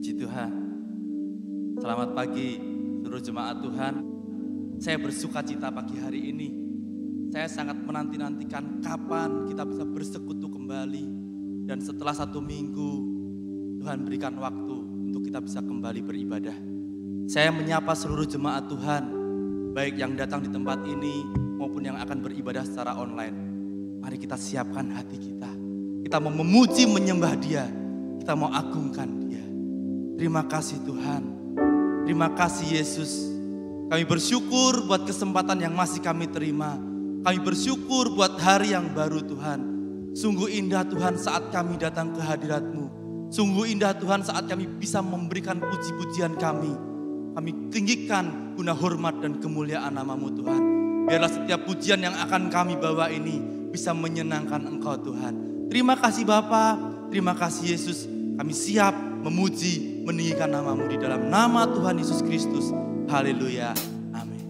Puji Tuhan. Selamat pagi seluruh jemaat Tuhan. Saya bersuka cita pagi hari ini. Saya sangat menanti-nantikan kapan kita bisa bersekutu kembali. Dan setelah 1 minggu, Tuhan berikan waktu untuk kita bisa kembali beribadah. Saya menyapa seluruh jemaat Tuhan, baik yang datang di tempat ini maupun yang akan beribadah secara online. Mari kita siapkan hati kita. Kita mau memuji, menyembah Dia. Kita mau agungkan Dia. Terima kasih Tuhan. Terima kasih Yesus. Kami bersyukur buat kesempatan yang masih kami terima. Kami bersyukur buat hari yang baru Tuhan. Sungguh indah Tuhan saat kami datang ke hadirat-Mu. Sungguh indah Tuhan saat kami bisa memberikan puji-pujian kami. Kami tinggikan guna hormat dan kemuliaan nama-Mu Tuhan. Biarlah setiap pujian yang akan kami bawa ini bisa menyenangkan Engkau Tuhan. Terima kasih Bapa, terima kasih Yesus. Kami siap memuji, meninggikan nama-Mu di dalam nama Tuhan Yesus Kristus. Haleluya. Amin.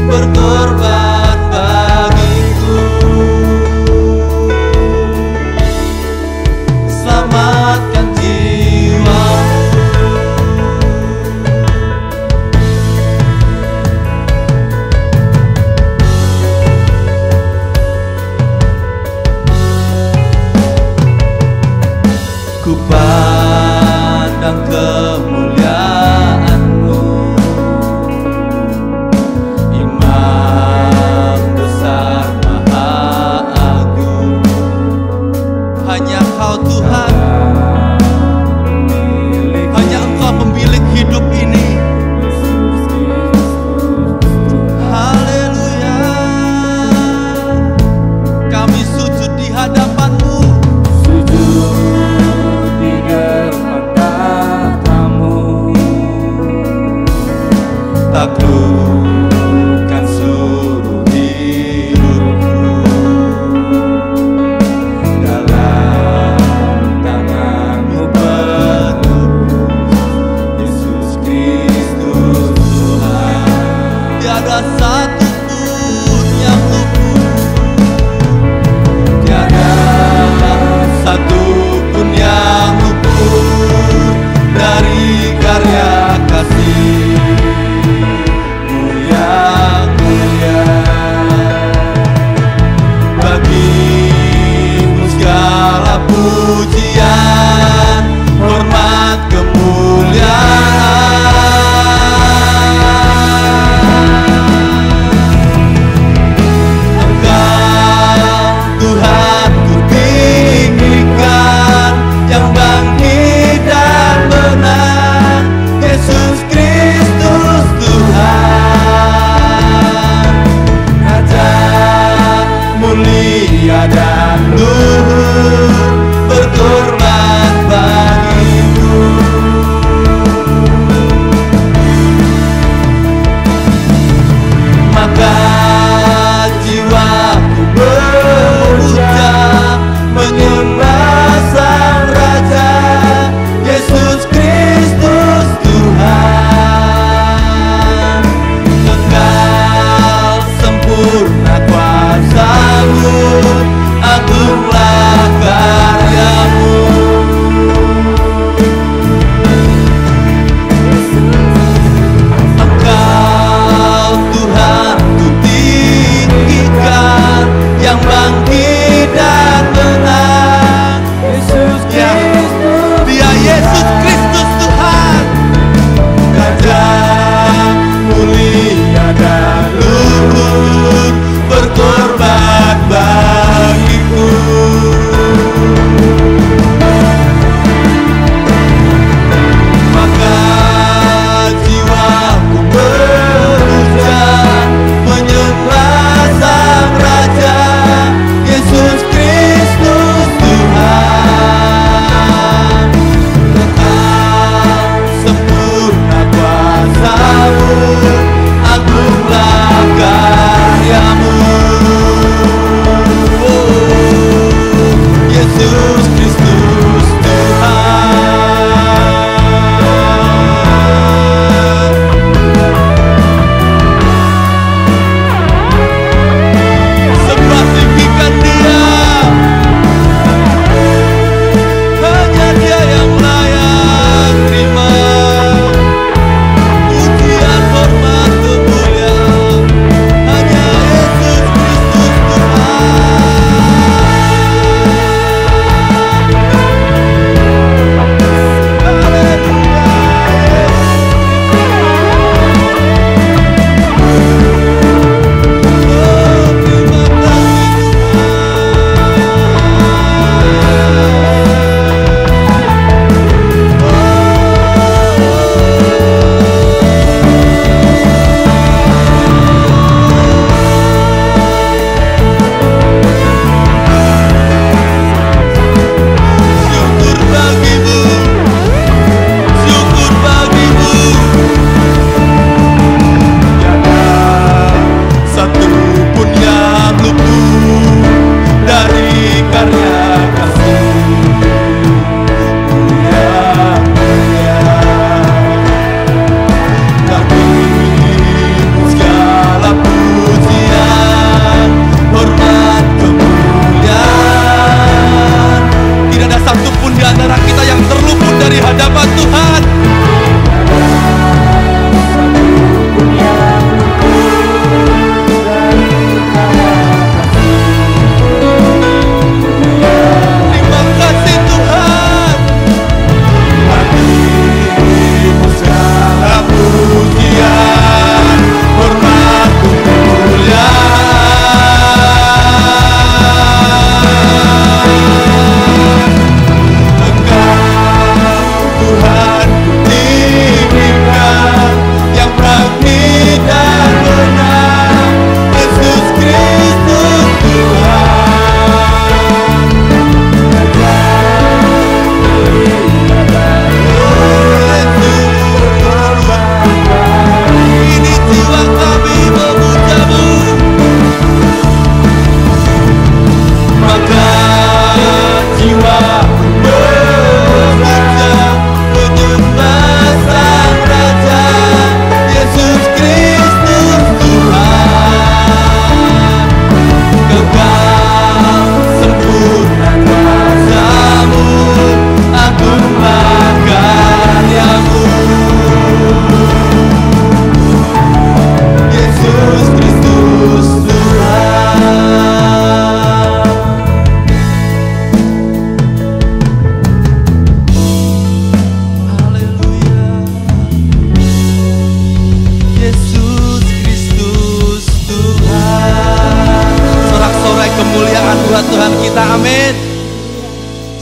Berkorban bagi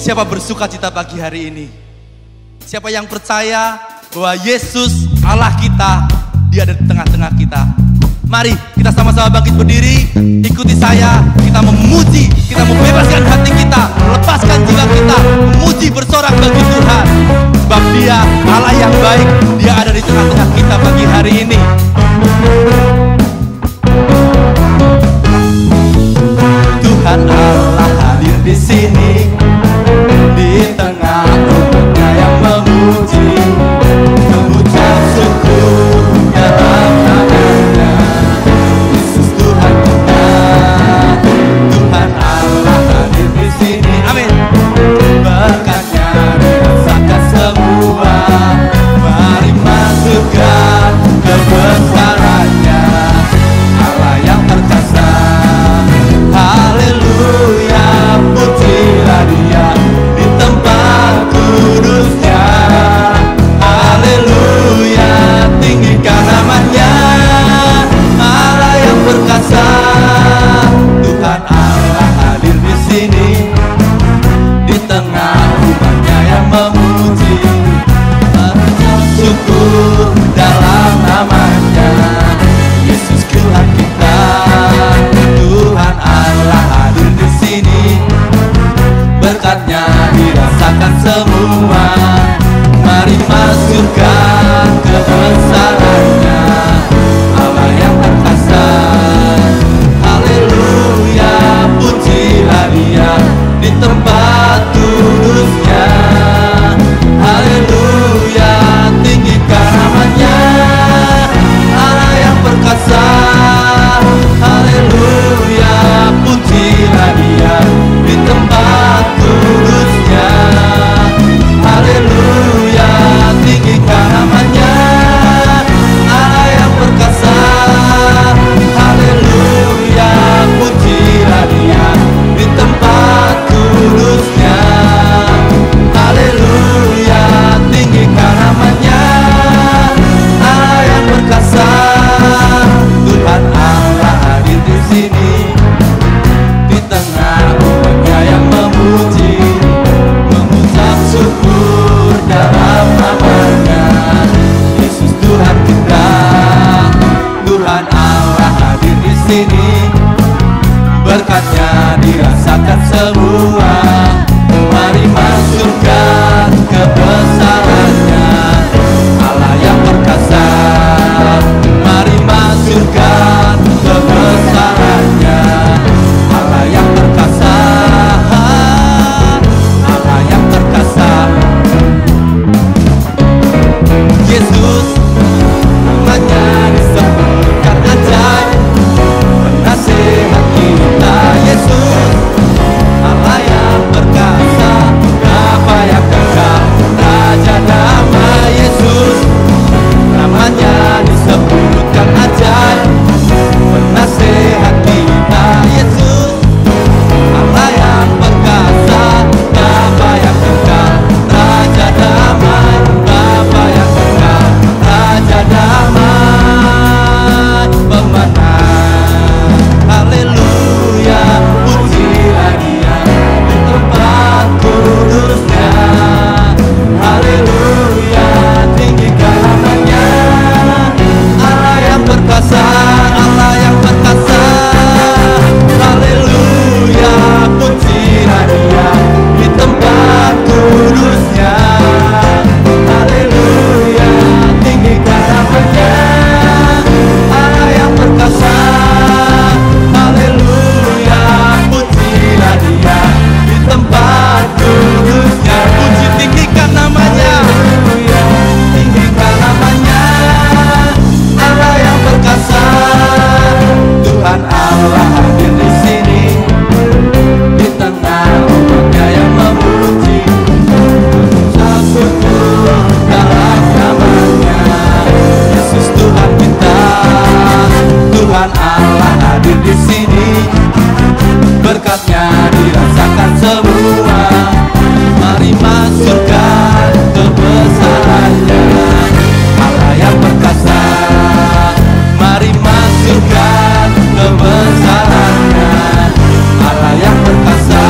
Siapa bersuka cita pagi hari ini? Siapa yang percaya bahwa Yesus Allah kita, Dia ada di tengah-tengah kita? Mari kita sama-sama bangkit berdiri, ikuti saya, kita memuji, kita membebaskan hati kita, lepaskan jiwa kita, memuji bersorak bagi Tuhan. Sebab Dia Allah yang baik, Dia ada di tengah-tengah kita pagi hari ini. Tuhan Allah hadir di sini, di tengah umatnya yang memuji, mengucap syukur dalam namanya. Yesus Tuhan kita, Tuhan Allah hadir di sini. Amin. Berkatnya dirasakan semua. Mari masukkan kebesarannya, Allah yang perkasa. Haleluya, pujilah Dia di tempat kudusnya. Haleluya, tinggikan namanya, Allah yang perkasa. Tuhan Allah hadir di sini, di tengah umatnya yang memuji, mengucap syukur dalam namanya. Yesus Tuhan kita, Tuhan Allah hadir di sini, berkatnya dirasakan semua. Mari masukkan kebesarannya, Allah yang perkasa. Haleluya, pujilah Dia di tempat kudusnya. Haleluya, tinggikan namanya, Allah yang perkasa. Haleluya, pujilah Dia di tempat kudusnya. Haleluya, tinggikan namanya, Allah yang perkasa. Haleluya, pujilah Dia di tempat kudusnya. Haleluya, tinggikan namanya, Allah yang perkasa. Tuhan Allah hadir di sini, di tengah umatnya yang memuji, mengucap syukur dalam namanya. Yesus Tuhan kita, Tuhan Allah hadir di sini, berkatnya dirasakan semua. Mari masukkan kebesarannya, Allah yang perkasa. Mari masukkan kebesarannya, Allah yang perkasa. Allah yang perkasa. Yesus namanya disebutkan ajaib, penasihat kita. Yesus Allah yang perkasa, Bapa yang kekal, Raja damai. Yesus namanya disebutkan ajaib, penasihat kita. Yesus Allah yang perkasa, Bapa yang kekal, Raja damai. Bapa yang kekal, Raja damai, pemenang. Haleluya, pujilah Dia di tempat kudusnya. Haleluya, tinggikan namanya, Allah yang perkasa. Allah yang perkasa. Haleluya, pujilah Dia di tempat kudusnya. Haleluya, tinggikan namanya, Allah yang perkasa. Haleluya, pujilah Dia di tempat kudusnya. Puji, tinggikan namanya, tinggikan namanya, Allah yang perkasa. Tuhan Allah hadir di sini, di tengah umatnya yang memuji, mengucap syukur dalam namanya. Yesus Tuhan kita, Tuhan Allah hadir di sini, berkatnya dirasakan semua. Mari masukkan kebesarannya, Allah yang perkasa. Mari masukkan kebesarannya, Allah yang perkasa.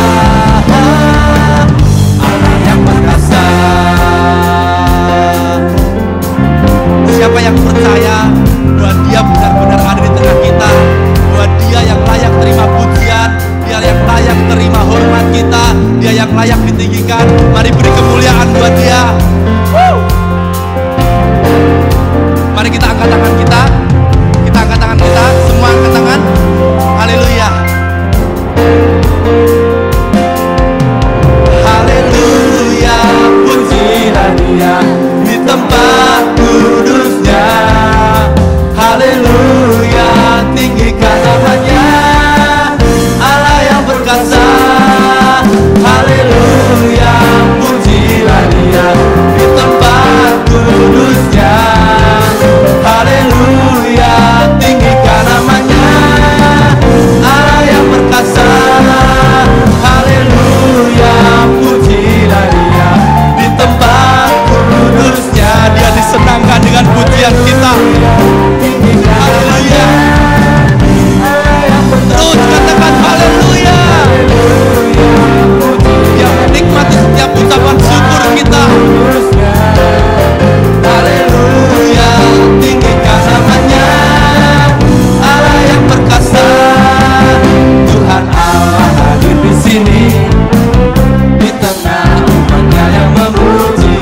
yang layak ditinggikan. Mari beri kemuliaan buat Dia. Mari kita angkat tangan kita. Kita angkat tangan kita. Semua angkat tangan. Haleluya. Haleluya. Pujilah Dia di tempat kudusnya. Haleluya. Tinggikan namanya, Allah yang perkasa. Haleluya. Pujilah Dia di tempat kudusnya. Haleluya. Tinggikan namanya, Allah yang perkasa. Haleluya. Pujilah Dia di tempat kudusnya. Dia disenangkan dengan pujian kita. Haleluya. Terus katakan haleluya. Dia menikmati setiap ucapan syukur kita. Haleluya. Tinggikan namanya, Allah yang perkasa. Tuhan Allah hadir di sini, di tengah umatnya yang memuji,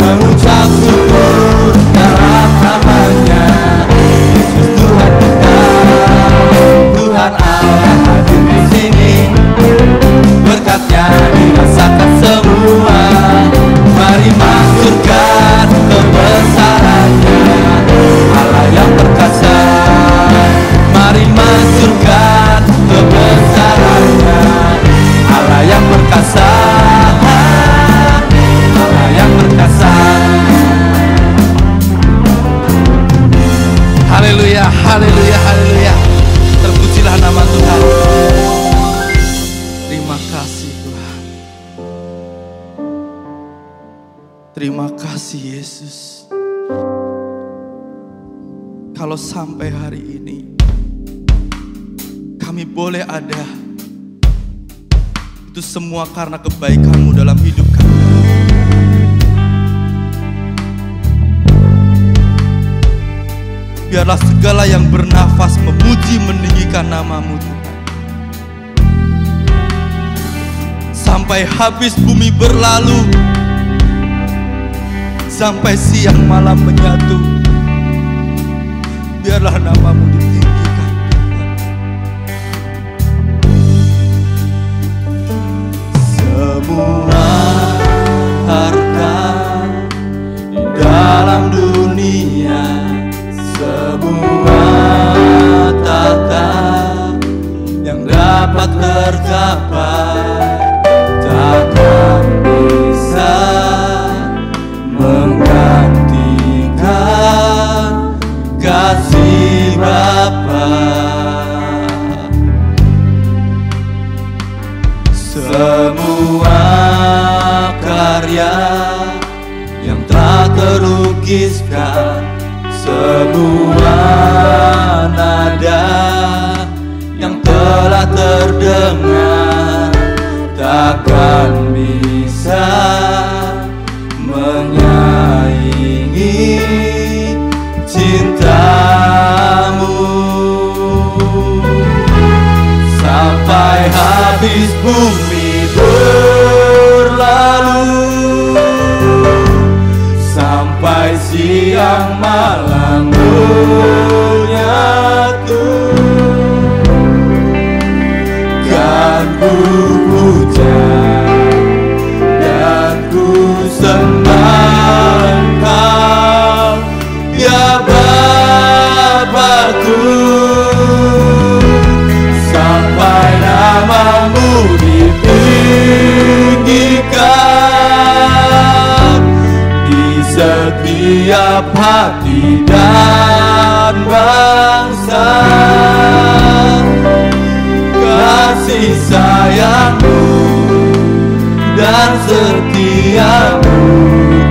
mengucap syukur dalam namanya. Yesus Tuhan kita, Tuhan Allah hadir di sini, berkatnya dirasakan semua. Mari masyurkan kebesarannya, Allah yang perkasa. Mari masyurkan kebesarannya, Allah yang perkasa. Allah yang perkasa. Haleluya, haleluya, haleluya. Terpujilah nama Tuhan. Terima kasih Tuhan. Terima kasih Yesus. Kalau sampai hari ini kami boleh ada, itu semua karena kebaikan-Mu dalam hidup kami. Biarlah segala yang bernafas memuji meninggikan nama-Mu Tuhan. Sampai habis bumi berlalu, sampai siang malam menyatu, biarlah nama-Mu ditinggikan Tuhan. Semua harta di dalam dunia, semua tata yang dapat tercapai, takkan bisa menggantikan kasih Bapa. Semua karya yang telah terlukiskan, semua nada yang telah terdengar, takkan bisa menyaingi cinta-Mu. Sampai habis bumi berlalu, sampai siang malam menyatu, kan ku puja dan ku sembah Engkau, ya Bapa-Ku. Sampai nama-Mu ditinggikan di setiap hati dan bangsa. Kasih sayang-Mu dan setia-Mu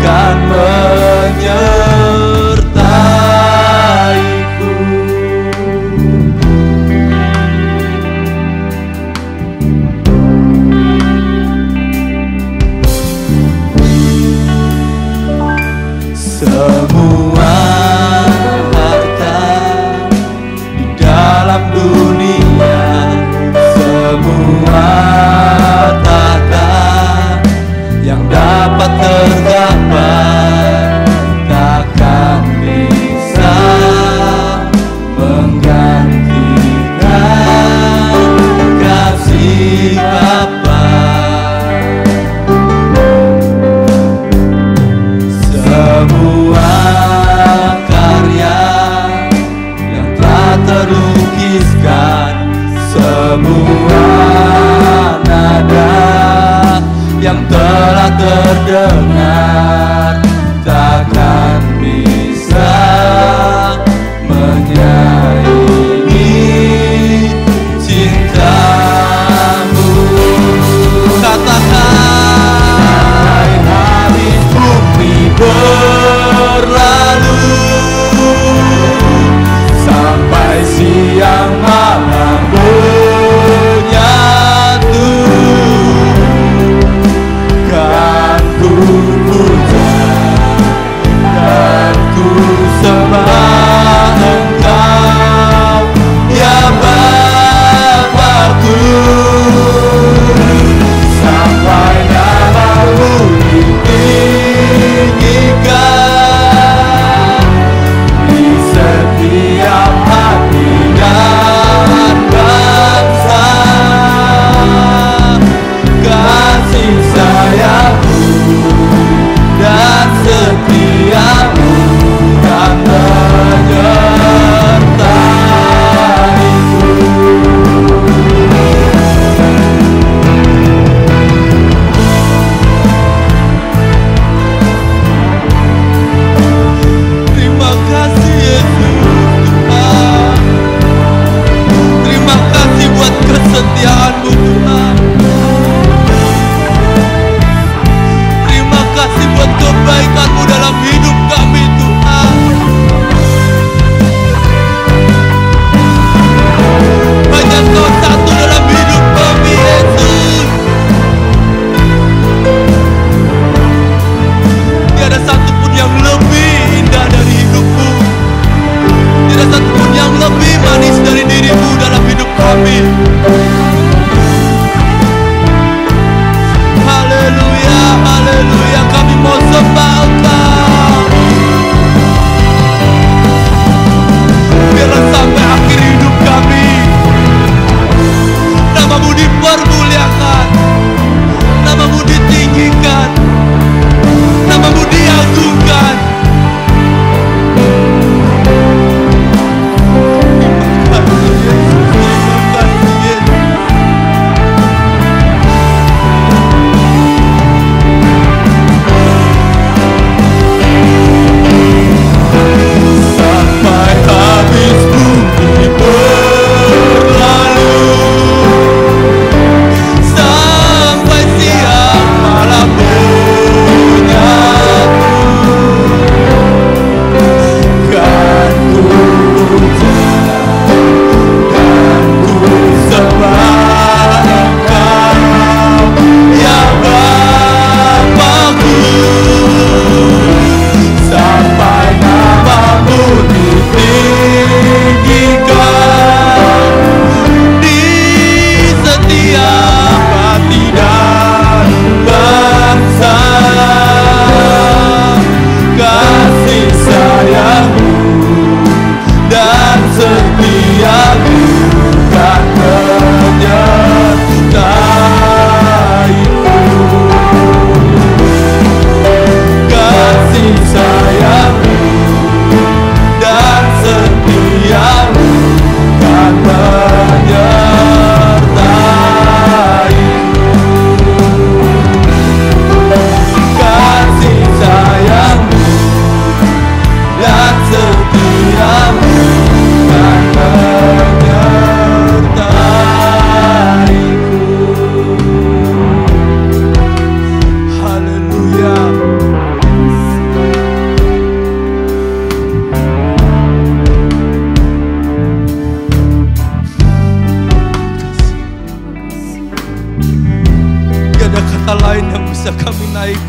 kan menyertaiku. Semua harta di dalam dunia, semua tata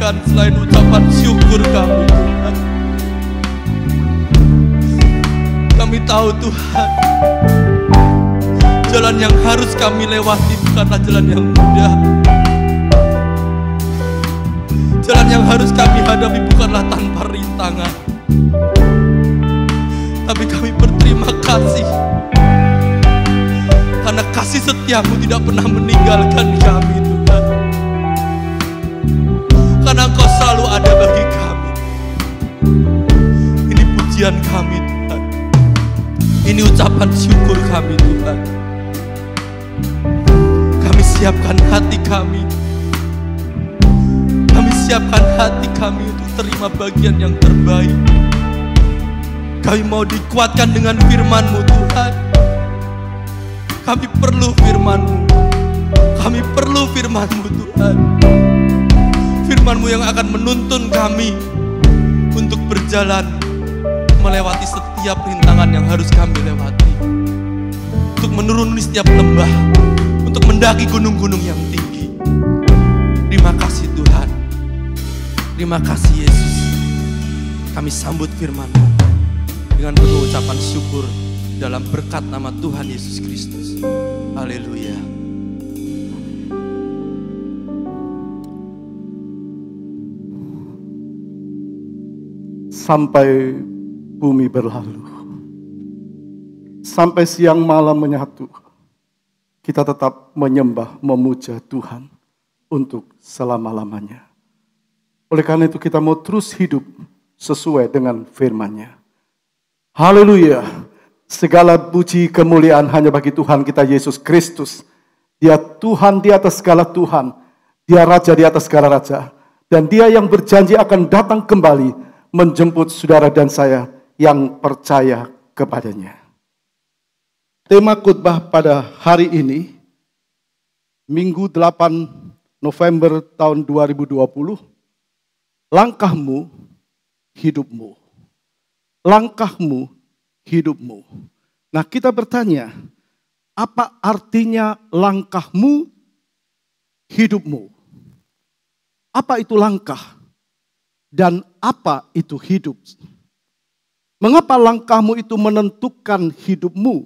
lakukan selain ucapan syukur kami, Tuhan. Kami tahu, Tuhan, jalan yang harus kami lewati bukanlah jalan yang mudah. Jalan yang harus kami hadapi bukanlah tanpa rintangan. Tapi kami berterima kasih karena kasih setiamu tidak pernah meninggalkan kami, Tuhan. Karena Engkau selalu ada bagi kami. Ini pujian kami, Tuhan. Ini ucapan syukur kami, Tuhan. Kami siapkan hati kami. Kami siapkan hati kami untuk terima bagian yang terbaik. Kami mau dikuatkan dengan firman-Mu, Tuhan. Kami perlu firman-Mu. Kami perlu firman-Mu, Tuhan. Firman-Mu yang akan menuntun kami untuk berjalan melewati setiap rintangan yang harus kami lewati. Untuk menuruni setiap lembah, untuk mendaki gunung-gunung yang tinggi. Terima kasih, Tuhan. Terima kasih, Yesus. Kami sambut firman-Mu dengan penuh ucapan syukur dalam berkat nama Tuhan Yesus Kristus. Haleluya. Sampai bumi berlalu, sampai siang malam menyatu, kita tetap menyembah, memuja Tuhan untuk selama-lamanya. Oleh karena itu kita mau terus hidup sesuai dengan firman-Nya. Haleluya. Segala puji kemuliaan hanya bagi Tuhan kita Yesus Kristus. Dia Tuhan di atas segala Tuhan. Dia Raja di atas segala Raja. Dan Dia yang berjanji akan datang kembali menjemput saudara dan saya yang percaya kepadanya. Tema khotbah pada hari ini, Minggu 8 November tahun 2020, langkahmu, hidupmu. Langkahmu, hidupmu. Nah, kita bertanya, apa artinya langkahmu, hidupmu? Apa itu langkah? Dan apa itu hidup? Mengapa langkahmu itu menentukan hidupmu?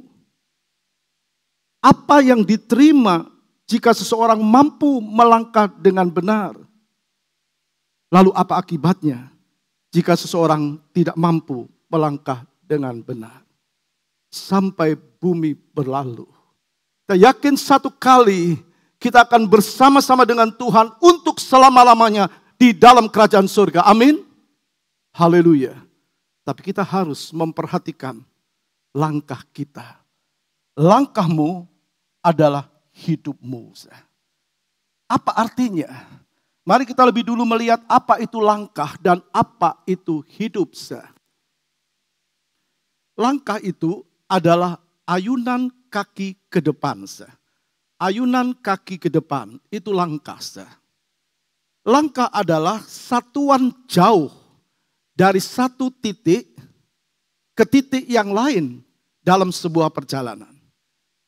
Apa yang diterima jika seseorang mampu melangkah dengan benar? Lalu apa akibatnya jika seseorang tidak mampu melangkah dengan benar? Sampai bumi berlalu. Kita yakin satu kali kita akan bersama-sama dengan Tuhan untuk selama-lamanya di dalam kerajaan surga. Amin. Haleluya. Tapi kita harus memperhatikan langkah kita. Langkahmu adalah hidupmu. Apa artinya? Mari kita lebih dulu melihat apa itu langkah dan apa itu hidup. Langkah itu adalah ayunan kaki ke depan. Ayunan kaki ke depan itu langkah. Langkah adalah satuan jauh dari satu titik ke titik yang lain dalam sebuah perjalanan.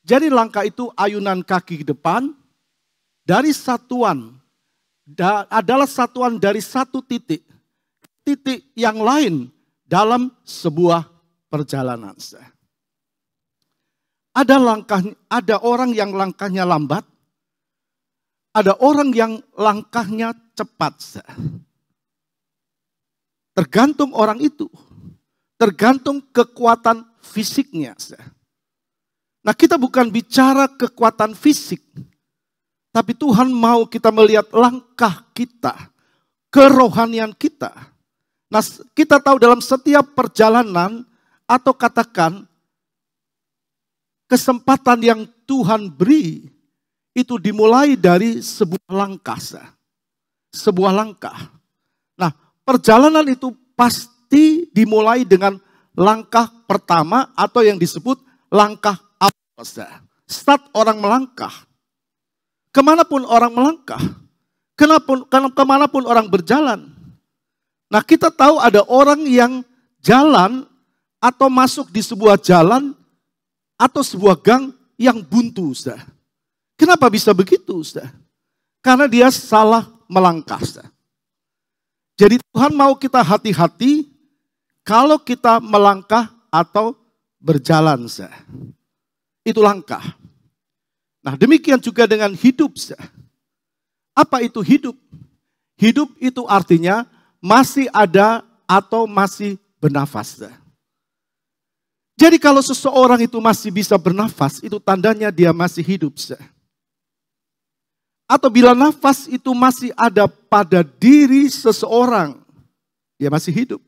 Jadi langkah itu ayunan kaki ke depan dari satuan. Adalah satuan dari satu titik yang lain dalam sebuah perjalanan. Ada orang yang langkahnya lambat, ada orang yang langkahnya cepat. Tergantung orang itu, tergantung kekuatan fisiknya. Nah, kita bukan bicara kekuatan fisik. Tapi Tuhan mau kita melihat langkah kita, kerohanian kita. Nah, kita tahu dalam setiap perjalanan atau katakan kesempatan yang Tuhan beri itu dimulai dari sebuah langkah. Sebuah langkah. Nah, perjalanan itu pasti dimulai dengan langkah pertama atau yang disebut langkah awal. Start orang melangkah. Kemanapun orang melangkah, kemanapun orang berjalan. Nah, kita tahu ada orang yang jalan atau masuk di sebuah jalan atau sebuah gang yang buntu. Kenapa bisa begitu? Karena dia salah melangkah. Jadi Tuhan mau kita hati-hati kalau kita melangkah atau berjalan. Itu langkah. Nah, demikian juga dengan hidup. Apa itu hidup? Hidup itu artinya masih ada atau masih bernafas. Jadi kalau seseorang itu masih bisa bernafas, itu tandanya dia masih hidup. Atau bila nafas itu masih ada pada diri seseorang, dia masih hidup.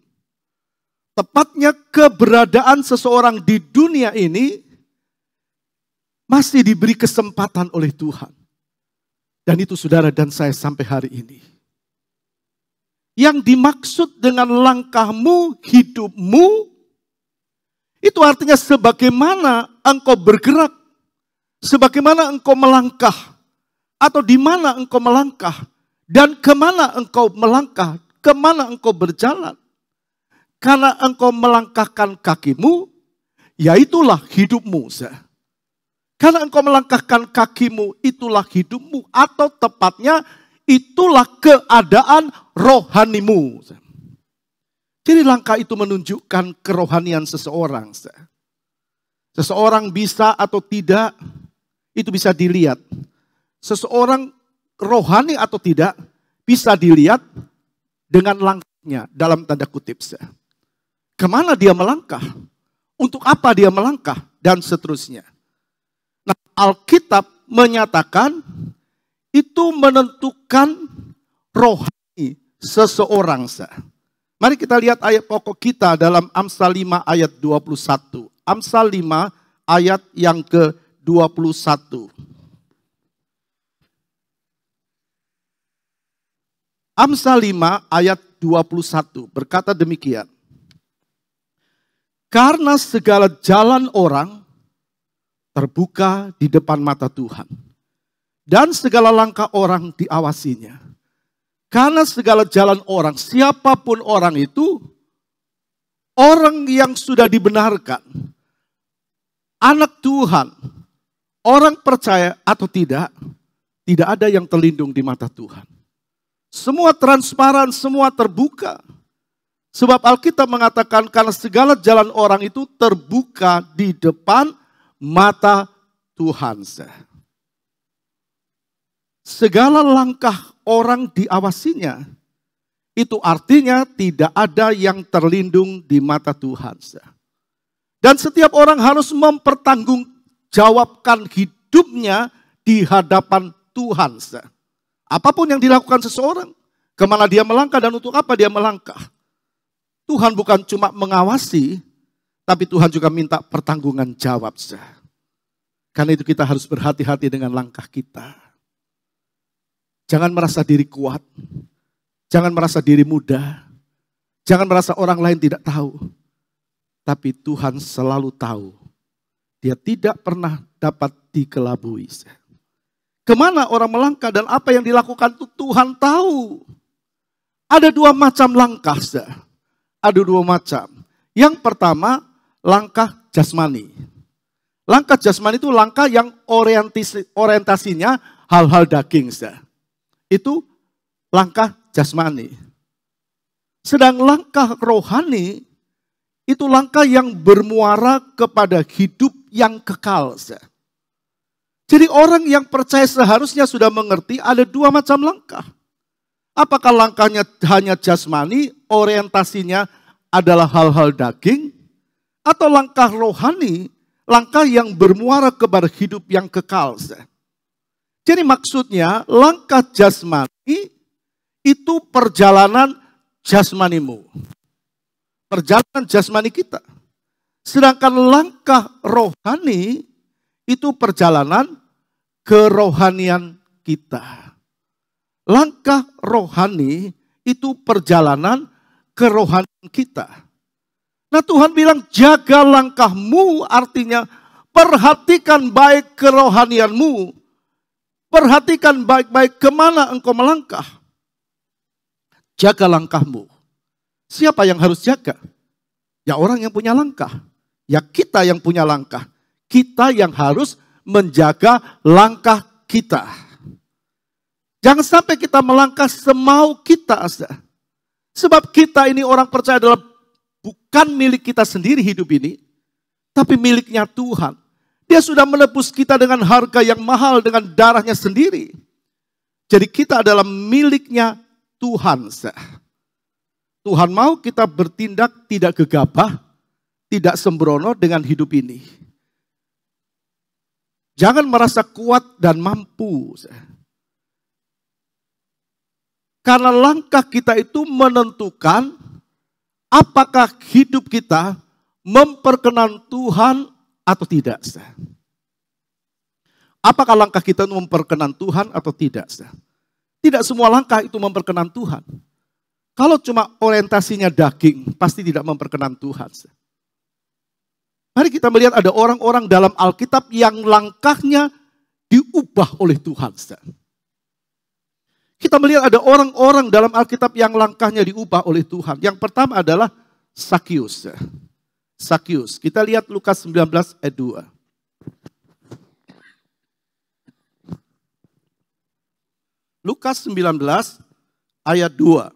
Tepatnya keberadaan seseorang di dunia ini masih diberi kesempatan oleh Tuhan. Dan itu saudara dan saya sampai hari ini. Yang dimaksud dengan langkahmu, hidupmu, itu artinya sebagaimana engkau bergerak, sebagaimana engkau melangkah, atau di mana engkau melangkah, dan kemana engkau melangkah, kemana engkau berjalan. Karena engkau melangkahkan kakimu, yaitulah hidupmu. Karena engkau melangkahkan kakimu, itulah hidupmu. Atau tepatnya, itulah keadaan rohanimu. Jadi langkah itu menunjukkan kerohanian seseorang. Seseorang bisa atau tidak, itu bisa dilihat. Seseorang rohani atau tidak, bisa dilihat dengan langkahnya dalam tanda kutip. Kemana dia melangkah? Untuk apa dia melangkah? Dan seterusnya. Nah, Alkitab menyatakan itu menentukan rohani seseorang. Mari kita lihat ayat pokok kita dalam Amsal 5 ayat 21. Amsal 5 ayat yang ke-21. Amsal 5 ayat 21 berkata demikian. Karena segala jalan orang terbuka di depan mata Tuhan. Dan segala langkah orang diawasinya. Karena segala jalan orang, siapapun orang itu, orang yang sudah dibenarkan, anak Tuhan, orang percaya atau tidak ada yang terlindung di mata Tuhan. Semua transparan, semua terbuka. Sebab Alkitab mengatakan karena segala jalan orang itu terbuka di depan mata Tuhan. Segala langkah orang diawasinya. Itu artinya tidak ada yang terlindung di mata Tuhan. Dan setiap orang harus mempertanggungjawabkan hidupnya di hadapan Tuhan. Apapun yang dilakukan seseorang, kemana dia melangkah dan untuk apa dia melangkah. Tuhan bukan cuma mengawasi, tapi Tuhan juga minta pertanggungan jawab. Karena itu kita harus berhati-hati dengan langkah kita. Jangan merasa diri kuat. Jangan merasa diri muda. Jangan merasa orang lain tidak tahu. Tapi Tuhan selalu tahu. Dia tidak pernah dapat dikelabui. Kemana orang melangkah dan apa yang dilakukan itu Tuhan tahu. Ada dua macam langkah. Ada dua macam. Yang pertama, langkah jasmani. Langkah jasmani itu langkah yang orientasinya hal-hal daging. Itu langkah jasmani. Sedang langkah rohani itu langkah yang bermuara kepada hidup yang kekal. Jadi orang yang percaya seharusnya sudah mengerti ada dua macam langkah. Apakah langkahnya hanya jasmani, orientasinya adalah hal-hal daging, atau langkah rohani, langkah yang bermuara kepada hidup yang kekal. Jadi maksudnya langkah jasmani itu perjalanan jasmanimu. Perjalanan jasmani kita. Sedangkan langkah rohani itu perjalanan kerohanian kita. Langkah rohani itu perjalanan kerohanian kita. Nah Tuhan bilang jaga langkahmu artinya perhatikan baik kerohanianmu. Perhatikan baik-baik kemana engkau melangkah. Jaga langkahmu. Siapa yang harus jaga? Ya orang yang punya langkah. Ya kita yang punya langkah. Kita yang harus menjaga langkah kita. Jangan sampai kita melangkah semau kita. Sebab kita ini orang percaya adalah bukan milik kita sendiri hidup ini, tapi miliknya Tuhan. Dia sudah menebus kita dengan harga yang mahal dengan darahnya sendiri. Jadi kita adalah miliknya Tuhan. Tuhan mau kita bertindak tidak gegabah, tidak sembrono dengan hidup ini. Jangan merasa kuat dan mampu. Karena langkah kita itu menentukan apakah hidup kita memperkenan Tuhan atau tidak. Apakah langkah kita memperkenan Tuhan atau tidak? Tidak semua langkah itu memperkenan Tuhan. Kalau cuma orientasinya daging, pasti tidak memperkenan Tuhan. Mari kita melihat ada orang-orang dalam Alkitab yang langkahnya diubah oleh Tuhan. Kita melihat ada orang-orang dalam Alkitab yang langkahnya diubah oleh Tuhan. Yang pertama adalah Sakius. Sakius. Kita lihat Lukas 19 ayat 2. Lukas 19 ayat 2.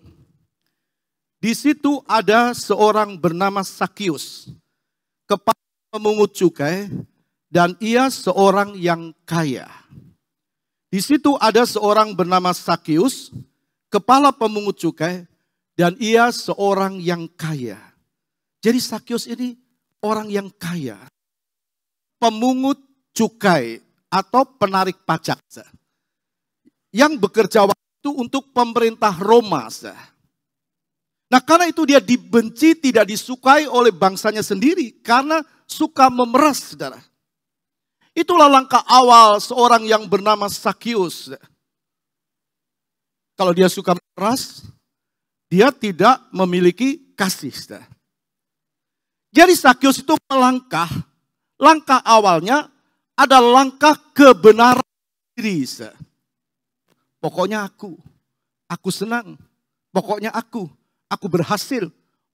Di situ ada seorang bernama Sakius, kepala pemungut cukai, dan ia seorang yang kaya. Di situ ada seorang bernama Sakius, kepala pemungut cukai, dan ia seorang yang kaya. Jadi Sakius ini orang yang kaya, pemungut cukai atau penarik pajak, yang bekerja waktu untuk pemerintah Roma. Nah, karena itu dia dibenci, tidak disukai oleh bangsanya sendiri karena suka memeras, saudara. Itulah langkah awal seorang yang bernama Sakius. Kalau dia suka memeras, dia tidak memiliki kasih, saudara. Jadi Sakius itu melangkah, langkah awalnya ada langkah kebenaran diri, saudara. Pokoknya aku senang, pokoknya aku berhasil.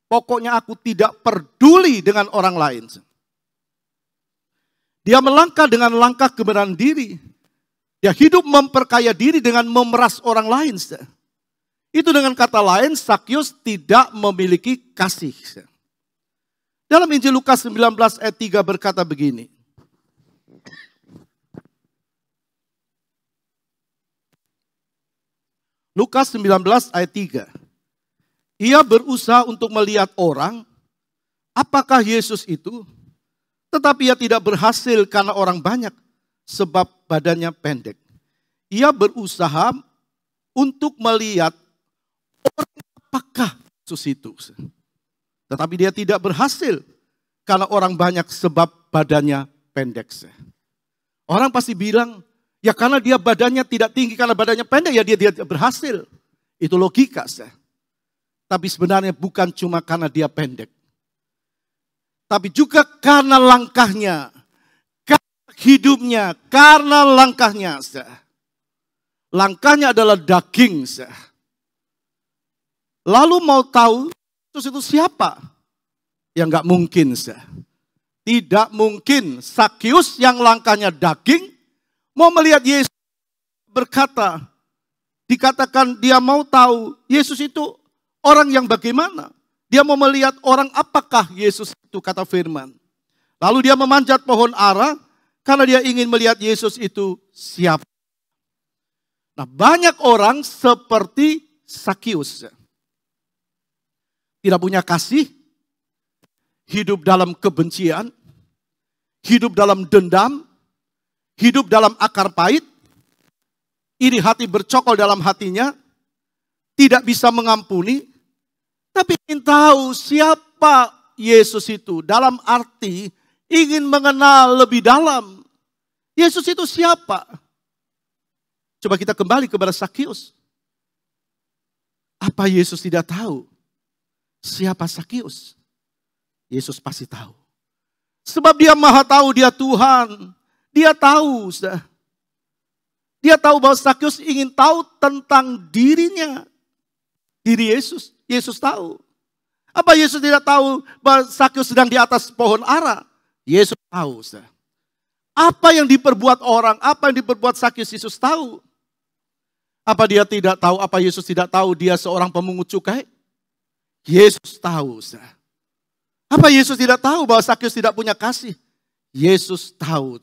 Pokoknya aku tidak peduli dengan orang lain. Dia melangkah dengan langkah kebenaran diri. Dia hidup memperkaya diri dengan memeras orang lain. Itu dengan kata lain, Sakius tidak memiliki kasih. Dalam Injil Lukas 19 ayat 3 berkata begini. Lukas 19 ayat 3. Ia berusaha untuk melihat orang, apakah Yesus itu, tetapi ia tidak berhasil karena orang banyak, sebab badannya pendek. Ia berusaha untuk melihat orang apakah Yesus itu. Tetapi dia tidak berhasil karena orang banyak sebab badannya pendek. Orang pasti bilang, ya karena dia badannya tidak tinggi, karena badannya pendek, ya dia tidak berhasil. Itu logika. Tapi sebenarnya bukan cuma karena dia pendek. Tapi juga karena langkahnya, karena hidupnya, karena langkahnya. Langkahnya adalah daging. Lalu mau tahu Yesus itu siapa? Ya nggak mungkin. Tidak mungkin Sakius yang langkahnya daging mau melihat Yesus berkata, dikatakan dia mau tahu Yesus itu orang yang bagaimana? Dia mau melihat orang apakah Yesus itu, kata firman. Lalu dia memanjat pohon ara karena dia ingin melihat Yesus itu siapa. Nah, banyak orang seperti Sakius. Tidak punya kasih, hidup dalam kebencian, hidup dalam dendam, hidup dalam akar pahit, iri hati bercokol dalam hatinya, tidak bisa mengampuni, tapi ingin tahu siapa Yesus itu. Dalam arti ingin mengenal lebih dalam. Yesus itu siapa? Coba kita kembali kepada Sakius. Apa Yesus tidak tahu siapa Sakius? Yesus pasti tahu. Sebab dia maha tahu, dia Tuhan. Dia tahu. Dia tahu bahwa Sakius ingin tahu tentang dirinya. Diri Yesus. Yesus tahu. Apa Yesus tidak tahu bahwa Sakius sedang di atas pohon ara? Yesus tahu. Apa yang diperbuat orang, apa yang diperbuat Sakius, Yesus tahu. Apa dia tidak tahu, apa Yesus tidak tahu dia seorang pemungut cukai? Yesus tahu. Apa Yesus tidak tahu bahwa Sakyus tidak punya kasih? Yesus tahu.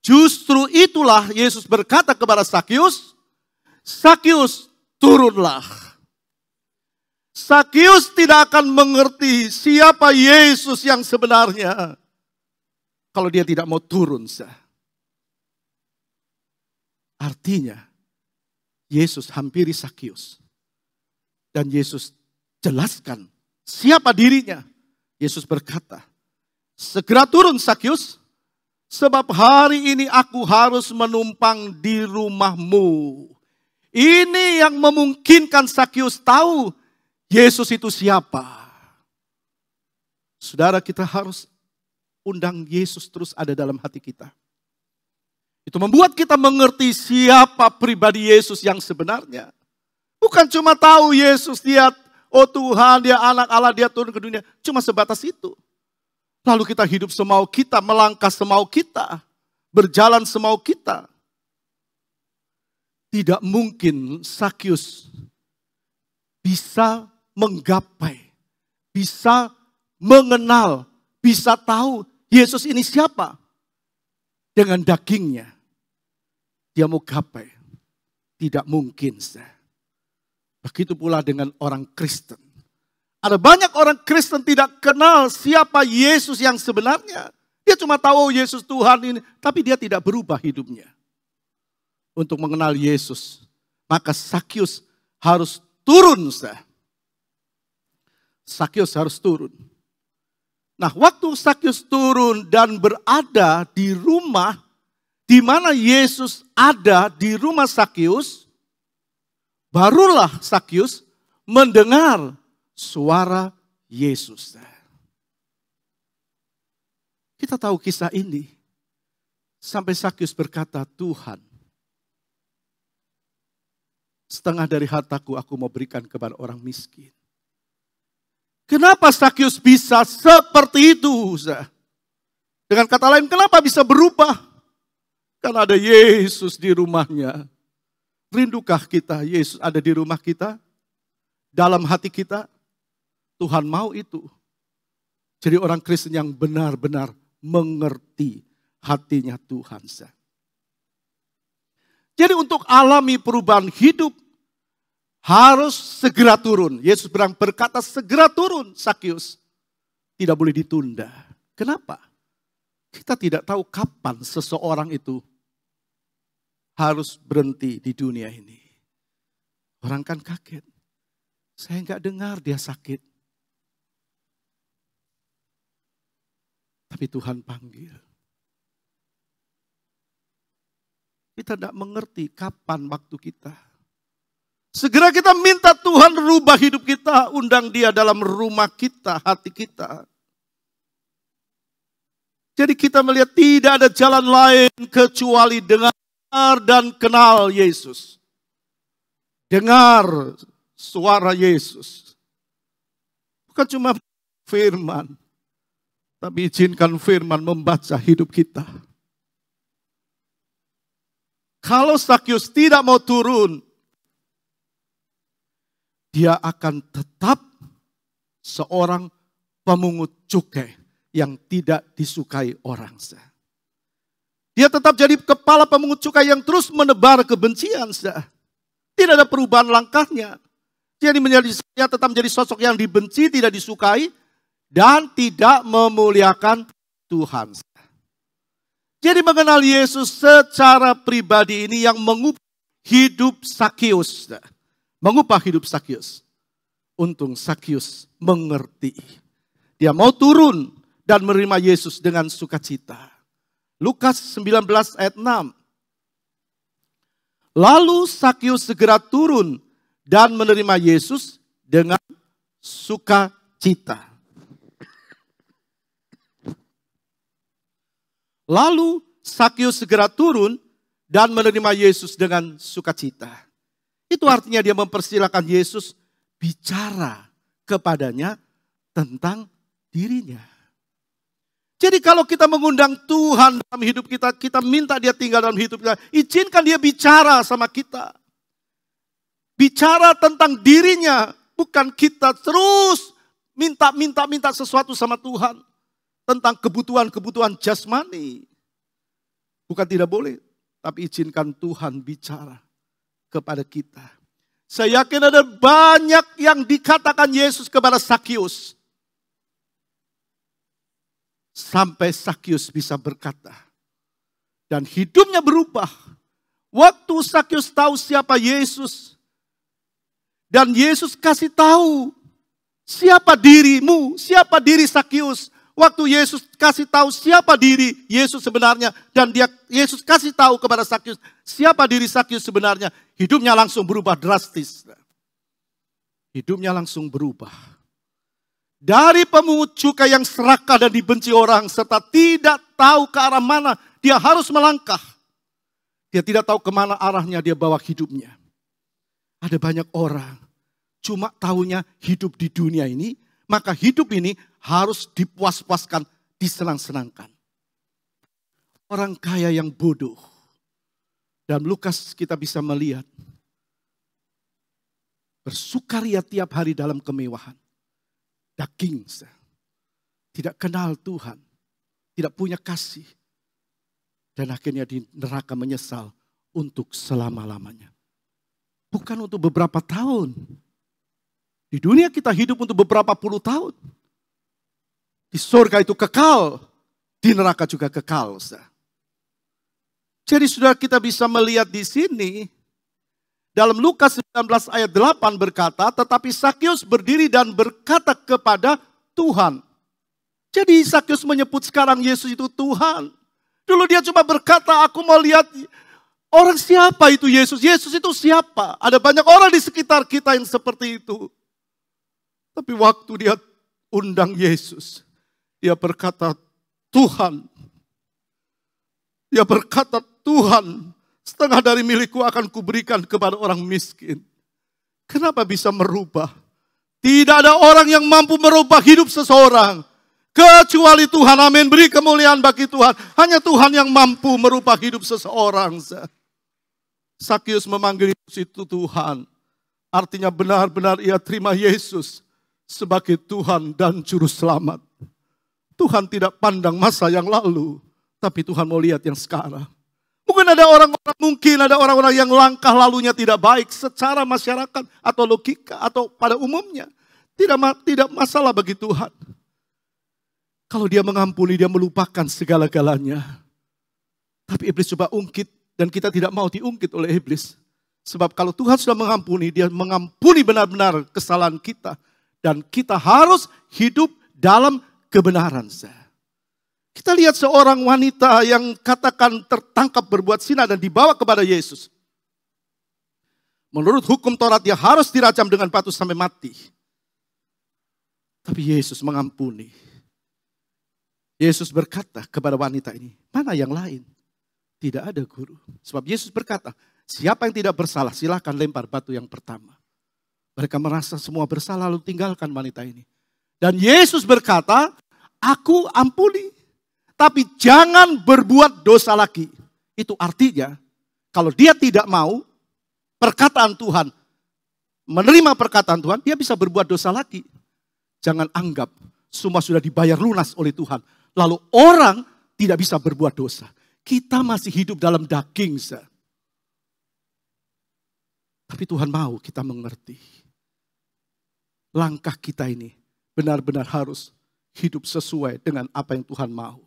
Justru itulah Yesus berkata kepada Sakyus, Sakyus turunlah. Sakyus tidak akan mengerti siapa Yesus yang sebenarnya kalau dia tidak mau turun. Artinya Yesus hampiri Sakyus dan Yesus jelaskan siapa dirinya. Yesus berkata, segera turun Sakyus, sebab hari ini aku harus menumpang di rumahmu. Ini yang memungkinkan Sakyus tahu Yesus itu siapa. Saudara, kita harus undang Yesus terus ada dalam hati kita. Itu membuat kita mengerti siapa pribadi Yesus yang sebenarnya. Bukan cuma tahu Yesus, dia, oh Tuhan, dia anak Allah, dia turun ke dunia. Cuma sebatas itu. Lalu kita hidup semau kita, melangkah semau kita, berjalan semau kita. Tidak mungkin Sakyus bisa menggapai, bisa mengenal, bisa tahu Yesus ini siapa. Dengan dagingnya, dia mau gapai. Tidak mungkin. Begitu pula dengan orang Kristen. Ada banyak orang Kristen tidak kenal siapa Yesus yang sebenarnya. Dia cuma tahu Yesus Tuhan ini. Tapi dia tidak berubah hidupnya. Untuk mengenal Yesus. Maka Sakyus harus turun. Sakyus harus turun. Nah, waktu Sakyus turun dan berada di rumah, di mana Yesus ada di rumah Sakyus, barulah Sakyus mendengar suara Yesus. Kita tahu kisah ini. Sampai Sakyus berkata, Tuhan, setengah dari hartaku aku mau berikan kepada orang miskin. Kenapa Sakyus bisa seperti itu? Dengan kata lain, kenapa bisa berubah? Karena ada Yesus di rumahnya. Rindukah kita Yesus ada di rumah kita? Dalam hati kita? Tuhan mau itu. Jadi orang Kristen yang benar-benar mengerti hatinya Tuhan. Jadi untuk alami perubahan hidup, harus segera turun. Yesus berkata segera turun Sakyus. Tidak boleh ditunda. Kenapa? Kita tidak tahu kapan seseorang itu harus berhenti di dunia ini. Orang kan kaget. Saya nggak dengar dia sakit. Tapi Tuhan panggil. Kita tidak mengerti kapan waktu kita. Segera kita minta Tuhan rubah hidup kita, undang dia dalam rumah kita, hati kita. Jadi kita melihat tidak ada jalan lain kecuali dengar dan kenal Yesus. Dengar suara Yesus. Bukan cuma firman, tapi izinkan firman membaca hidup kita. Kalau Sakyus tidak mau turun, dia akan tetap seorang pemungut cukai yang tidak disukai orang. Dia tetap jadi kepala pemungut cukai yang terus menebar kebencian. Tidak ada perubahan langkahnya. Dia tetap menjadi sosok yang dibenci, tidak disukai, dan tidak memuliakan Tuhan. Jadi mengenal Yesus secara pribadi ini yang mengubah hidup Sakyus. Mengubah hidup Sakyus. Untung Sakyus mengerti. Dia mau turun dan menerima Yesus dengan sukacita. Lukas 19 ayat 6. Lalu Sakyus segera turun dan menerima Yesus dengan sukacita. Lalu Sakyus segera turun dan menerima Yesus dengan sukacita. Itu artinya dia mempersilakan Yesus bicara kepadanya tentang dirinya. Jadi kalau kita mengundang Tuhan dalam hidup kita, kita minta dia tinggal dalam hidup kita, izinkan dia bicara sama kita. Bicara tentang dirinya, Bukan kita terus minta sesuatu sama Tuhan. Tentang kebutuhan-kebutuhan jasmani. Bukan tidak boleh. Tapi izinkan Tuhan bicara kepada kita. Saya yakin ada banyak yang dikatakan Yesus kepada Sakius. Sampai Sakius bisa berkata. Dan hidupnya berubah. Waktu Sakius tahu siapa Yesus. Dan Yesus kasih tahu. Siapa dirimu, siapa diri Sakius. Waktu Yesus kasih tahu siapa diri Yesus sebenarnya. Dan Yesus kasih tahu kepada Sakius. Siapa diri Sakius sebenarnya. Hidupnya langsung berubah drastis. Hidupnya langsung berubah. Dari pemungut cukai yang serakah dan dibenci orang. Serta tidak tahu ke arah mana dia harus melangkah. Dia tidak tahu kemana arahnya dia bawa hidupnya. Ada banyak orang. Cuma tahunya hidup di dunia ini. Maka hidup ini harus dipuas-puaskan, disenang-senangkan. Orang kaya yang bodoh. Dalam Lukas kita bisa melihat. Bersukaria tiap hari dalam kemewahan. Daging. Tidak kenal Tuhan. Tidak punya kasih. Dan akhirnya di neraka menyesal untuk selama-lamanya. Bukan untuk beberapa tahun. Di dunia kita hidup untuk beberapa puluh tahun. Di surga itu kekal. Di neraka juga kekal. Jadi sudah kita bisa melihat di sini. Dalam Lukas 19 ayat 8 berkata. Tetapi Sakius berdiri dan berkata kepada Tuhan. Jadi Sakius menyebut sekarang Yesus itu Tuhan. Dulu dia cuma berkata, aku mau lihat orang siapa itu Yesus. Yesus itu siapa? Ada banyak orang di sekitar kita yang seperti itu. Tapi waktu dia undang Yesus, dia berkata, Tuhan. Dia berkata, Tuhan, setengah dari milikku akan kuberikan kepada orang miskin. Kenapa bisa merubah? Tidak ada orang yang mampu merubah hidup seseorang. Kecuali Tuhan, amin. Beri kemuliaan bagi Tuhan. Hanya Tuhan yang mampu merubah hidup seseorang. Sakius memanggil Yesus itu Tuhan. Artinya benar-benar ia terima Yesus sebagai Tuhan dan Juru Selamat. Tuhan tidak pandang masa yang lalu. Tapi Tuhan mau lihat yang sekarang. Mungkin ada orang-orang yang langkah lalunya tidak baik secara masyarakat atau logika atau pada umumnya. Tidak masalah bagi Tuhan. Kalau dia mengampuni, dia melupakan segala-galanya. Tapi iblis coba ungkit dan kita tidak mau diungkit oleh iblis. Sebab kalau Tuhan sudah mengampuni, dia mengampuni benar-benar kesalahan kita. Dan kita harus hidup dalam kebenaran. Kita lihat seorang wanita yang katakan tertangkap berbuat zina dan dibawa kepada Yesus. Menurut hukum Taurat dia harus dirajam dengan batu sampai mati. Tapi Yesus mengampuni. Yesus berkata kepada wanita ini, mana yang lain? Tidak ada guru. Sebab Yesus berkata, siapa yang tidak bersalah silakan lempar batu yang pertama. Mereka merasa semua bersalah lalu tinggalkan wanita ini. Dan Yesus berkata, aku ampuni. Tapi jangan berbuat dosa lagi. Itu artinya, kalau dia tidak mau perkataan Tuhan, menerima perkataan Tuhan, dia bisa berbuat dosa lagi. Jangan anggap semua sudah dibayar lunas oleh Tuhan. Lalu orang tidak bisa berbuat dosa. Kita masih hidup dalam daging. Tapi Tuhan mau kita mengerti. Langkah kita ini benar-benar harus hidup sesuai dengan apa yang Tuhan mau.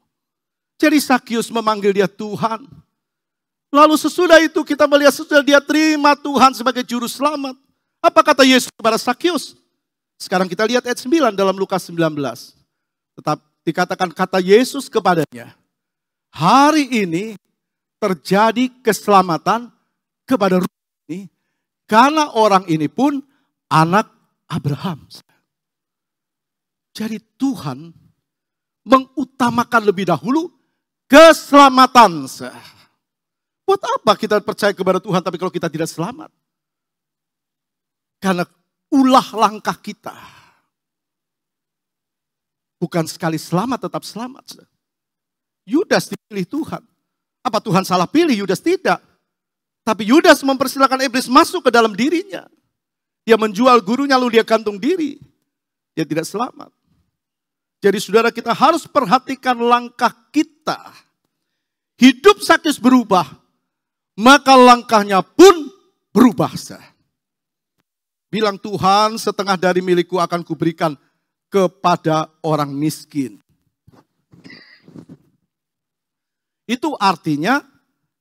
Jadi Sakius memanggil dia Tuhan. Lalu sesudah itu kita melihat sesudah dia terima Tuhan sebagai juru selamat. Apa kata Yesus kepada Sakius? Sekarang kita lihat ayat 9 dalam Lukas 19. Tetap dikatakan kata Yesus kepadanya. Hari ini terjadi keselamatan kepada rumah ini. Karena orang ini pun anak Abraham. Jadi Tuhan mengutamakan lebih dahulu keselamatan. Buat apa kita percaya kepada Tuhan tapi kalau kita tidak selamat? Karena ulah langkah kita. Bukan sekali selamat tetap selamat. Yudas dipilih Tuhan. Apa Tuhan salah pilih? Yudas tidak. Tapi Yudas mempersilahkan iblis masuk ke dalam dirinya. Dia menjual gurunya lalu dia gantung diri. Dia tidak selamat. Jadi saudara, kita harus perhatikan langkah kita. Hidup Sakyus berubah, maka langkahnya pun berubah. Bilang, Tuhan, setengah dari milikku akan kuberikan kepada orang miskin. Itu artinya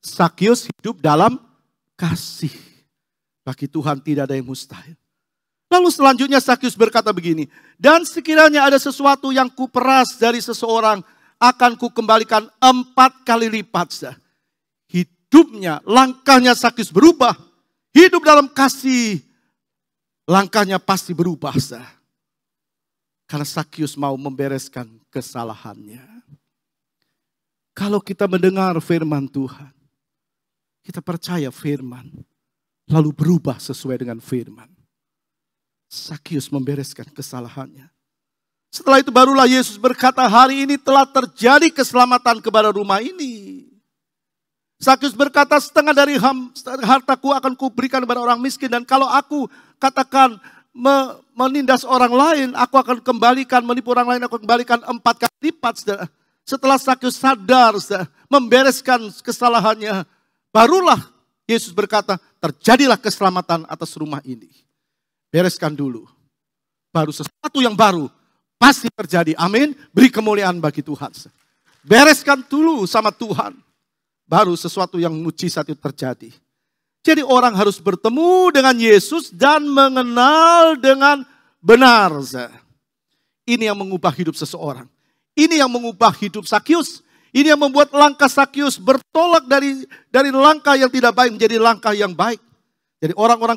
Sakyus hidup dalam kasih. Bagi Tuhan tidak ada yang mustahil. Lalu selanjutnya Sakyus berkata begini, dan sekiranya ada sesuatu yang kuperas dari seseorang, akan kukembalikan 4 kali lipat. Hidupnya, langkahnya Sakyus berubah. Hidup dalam kasih, langkahnya pasti berubah. Karena Sakyus mau membereskan kesalahannya. Kalau kita mendengar firman Tuhan, kita percaya firman, lalu berubah sesuai dengan firman. Sakyus membereskan kesalahannya. Setelah itu barulah Yesus berkata, hari ini telah terjadi keselamatan kepada rumah ini. Sakyus berkata, setengah dari hartaku akan kuberikan kepada orang miskin. Dan kalau aku katakan menindas orang lain, aku akan kembalikan, menipu orang lain, aku kembalikan 4 kali lipat. Setelah Sakyus sadar, membereskan kesalahannya, barulah Yesus berkata, terjadilah keselamatan atas rumah ini. Bereskan dulu. Baru sesuatu yang baru pasti terjadi. Amin. Beri kemuliaan bagi Tuhan. Bereskan dulu sama Tuhan. Baru sesuatu yang mujizat itu terjadi. Jadi orang harus bertemu dengan Yesus dan mengenal dengan benar. Ini yang mengubah hidup seseorang. Ini yang mengubah hidup Sakyus. Ini yang membuat langkah Sakyus bertolak dari langkah yang tidak baik menjadi langkah yang baik. Jadi orang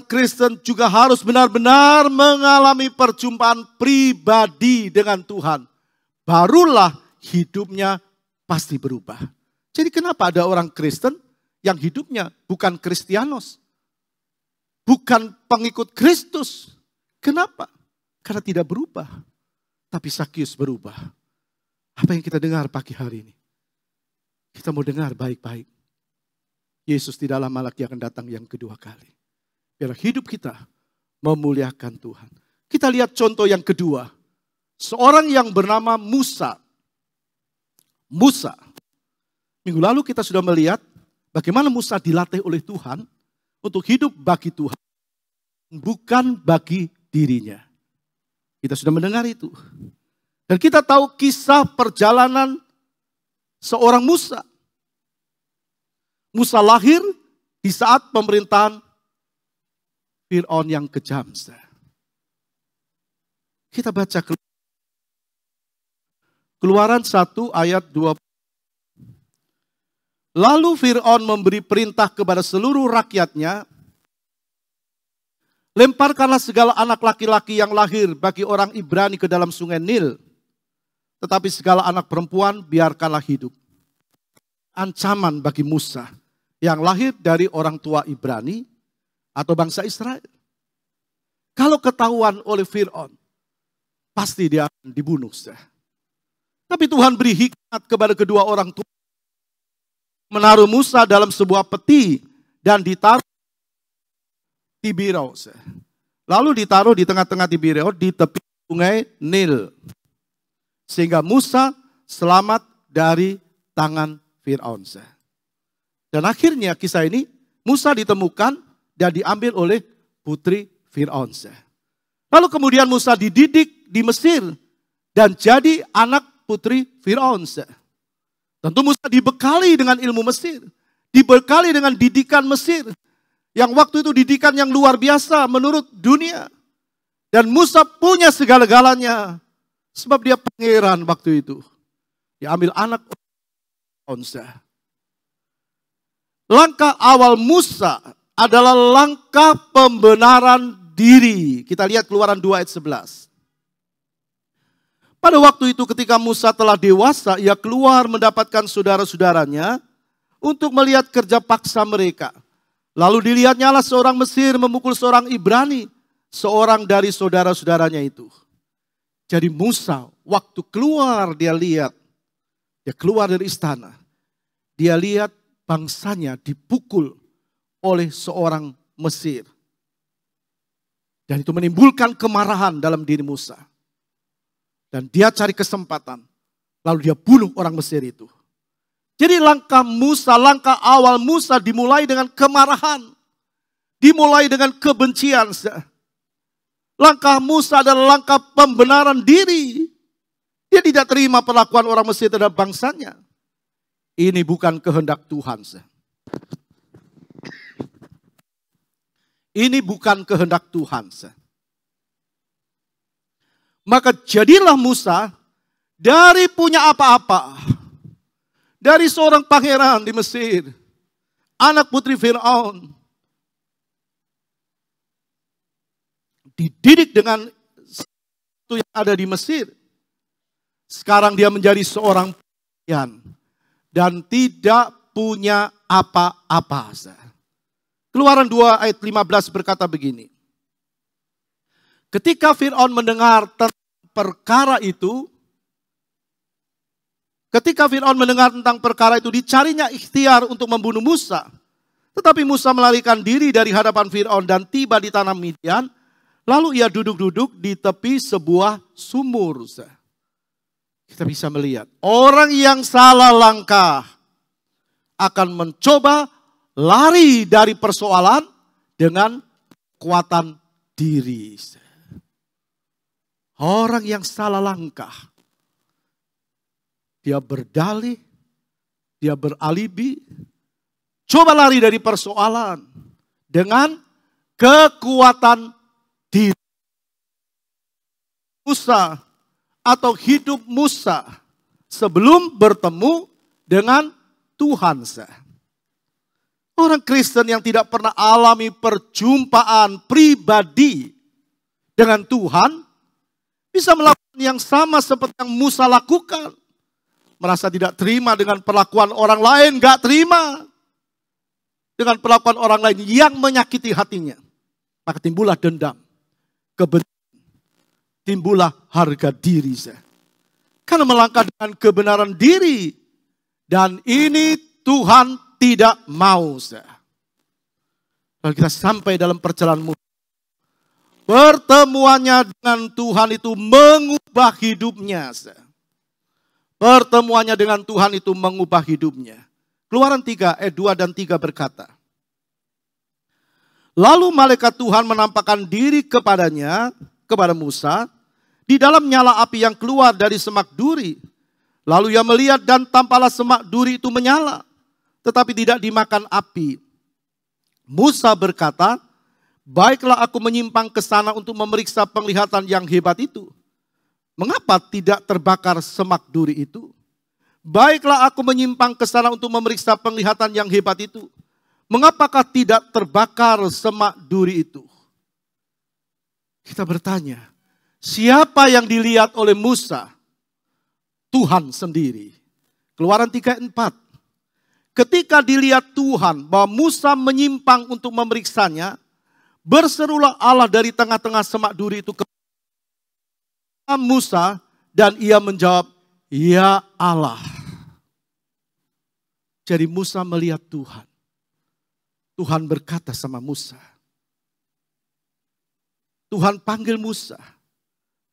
Kristen juga harus benar-benar mengalami perjumpaan pribadi dengan Tuhan. Barulah hidupnya pasti berubah. Jadi kenapa ada orang Kristen yang hidupnya bukan Kristianos? Bukan pengikut Kristus. Kenapa? Karena tidak berubah. Tapi Sakyus berubah. Apa yang kita dengar pagi hari ini? Kita mau dengar baik-baik. Yesus tidak lama lagi akan datang yang kedua kali. Biar hidup kita memuliakan Tuhan. Kita lihat contoh yang kedua. Seorang yang bernama Musa. Musa. Minggu lalu kita sudah melihat bagaimana Musa dilatih oleh Tuhan untuk hidup bagi Tuhan. Bukan bagi dirinya. Kita sudah mendengar itu. Dan kita tahu kisah perjalanan seorang Musa. Musa lahir di saat pemerintahan Fir'aun yang kejam. Kita baca Keluaran 1 ayat 20. Lalu Fir'aun memberi perintah kepada seluruh rakyatnya, lemparkanlah segala anak laki-laki yang lahir bagi orang Ibrani ke dalam sungai Nil. Tetapi segala anak perempuan biarkanlah hidup. Ancaman bagi Musa yang lahir dari orang tua Ibrani atau bangsa Israel. Kalau ketahuan oleh Fir'aun, pasti dia akan dibunuh. Tapi Tuhan beri hikmat kepada kedua orang tua. Menaruh Musa dalam sebuah peti dan ditaruh Tibirau. Lalu ditaruh di tengah-tengah Tibirau di tepi sungai Nil. Sehingga Musa selamat dari tangan Fir'aun. Dan akhirnya kisah ini Musa ditemukan dan diambil oleh putri Fir'aun. Lalu kemudian Musa dididik di Mesir dan jadi anak putri Fir'aun. Tentu Musa dibekali dengan ilmu Mesir. Dibekali dengan didikan Mesir. Yang waktu itu didikan yang luar biasa menurut dunia. Dan Musa punya segala-galanya. Sebab dia pangeran waktu itu. Dia ambil anak Fir'aun. Langkah awal Musa adalah langkah pembenaran diri. Kita lihat Keluaran 2 ayat 11. Pada waktu itu ketika Musa telah dewasa, ia keluar mendapatkan saudara-saudaranya untuk melihat kerja paksa mereka. Lalu dilihatnyalah seorang Mesir memukul seorang Ibrani, seorang dari saudara-saudaranya itu. Jadi Musa waktu keluar dia keluar dari istana. Dia lihat bangsanya dipukul oleh seorang Mesir. Dan itu menimbulkan kemarahan dalam diri Musa. Dan dia cari kesempatan. Lalu dia bunuh orang Mesir itu. Jadi langkah awal Musa dimulai dengan kemarahan. Dimulai dengan kebencian. Langkah Musa adalah langkah pembenaran diri. Dia tidak terima perlakuan orang Mesir terhadap bangsanya. Ini bukan kehendak Tuhan. Ini bukan kehendak Tuhan. Maka jadilah Musa dari punya apa-apa. Dari seorang pangeran di Mesir. Anak putri Fir'aun. Dididik dengan sesuatu yang ada di Mesir. Sekarang dia menjadi seorang pelayan. Dan tidak punya apa-apa. Keluaran 2 ayat 15 berkata begini. Ketika Fir'aun mendengar tentang perkara itu, dicarinya ikhtiar untuk membunuh Musa. Tetapi Musa melarikan diri dari hadapan Fir'aun dan tiba di tanah Midian. Lalu ia duduk-duduk di tepi sebuah sumur. Kita bisa melihat orang yang salah langkah akan mencoba lari dari persoalan dengan kekuatan diri. Orang yang salah langkah. Dia berdalih, dia beralibi. Coba lari dari persoalan dengan kekuatan diri. Musa atau hidup Musa sebelum bertemu dengan Tuhan. Orang Kristen yang tidak pernah alami perjumpaan pribadi dengan Tuhan bisa melakukan yang sama seperti yang Musa lakukan. Merasa tidak terima dengan perlakuan orang lain, gak terima dengan perlakuan orang lain yang menyakiti hatinya. Maka timbullah dendam, kebencian, timbullah harga diri. Karena melangkah dengan kebenaran diri. Dan ini Tuhan tidak mau. Kalau kita sampai dalam perjalanan Musa, pertemuannya dengan Tuhan itu mengubah hidupnya. Pertemuannya dengan Tuhan itu mengubah hidupnya. Keluaran 3 ayat 2 dan 3 berkata. Lalu malaikat Tuhan menampakkan diri kepada Musa, di dalam nyala api yang keluar dari semak duri. Lalu ia melihat dan tampaklah semak duri itu menyala, tetapi tidak dimakan api. Musa berkata, baiklah aku menyimpang ke sana untuk memeriksa penglihatan yang hebat itu. Mengapa tidak terbakar semak duri itu? Baiklah aku menyimpang ke sana untuk memeriksa penglihatan yang hebat itu. Mengapakah tidak terbakar semak duri itu? Kita bertanya, siapa yang dilihat oleh Musa? Tuhan sendiri. Keluaran 3 ayat 4. Ketika dilihat Tuhan bahwa Musa menyimpang untuk memeriksanya, berserulah Allah dari tengah-tengah semak duri itu kepada Musa, dan ia menjawab, ya Allah. Jadi Musa melihat Tuhan. Tuhan berkata sama Musa. Tuhan panggil Musa.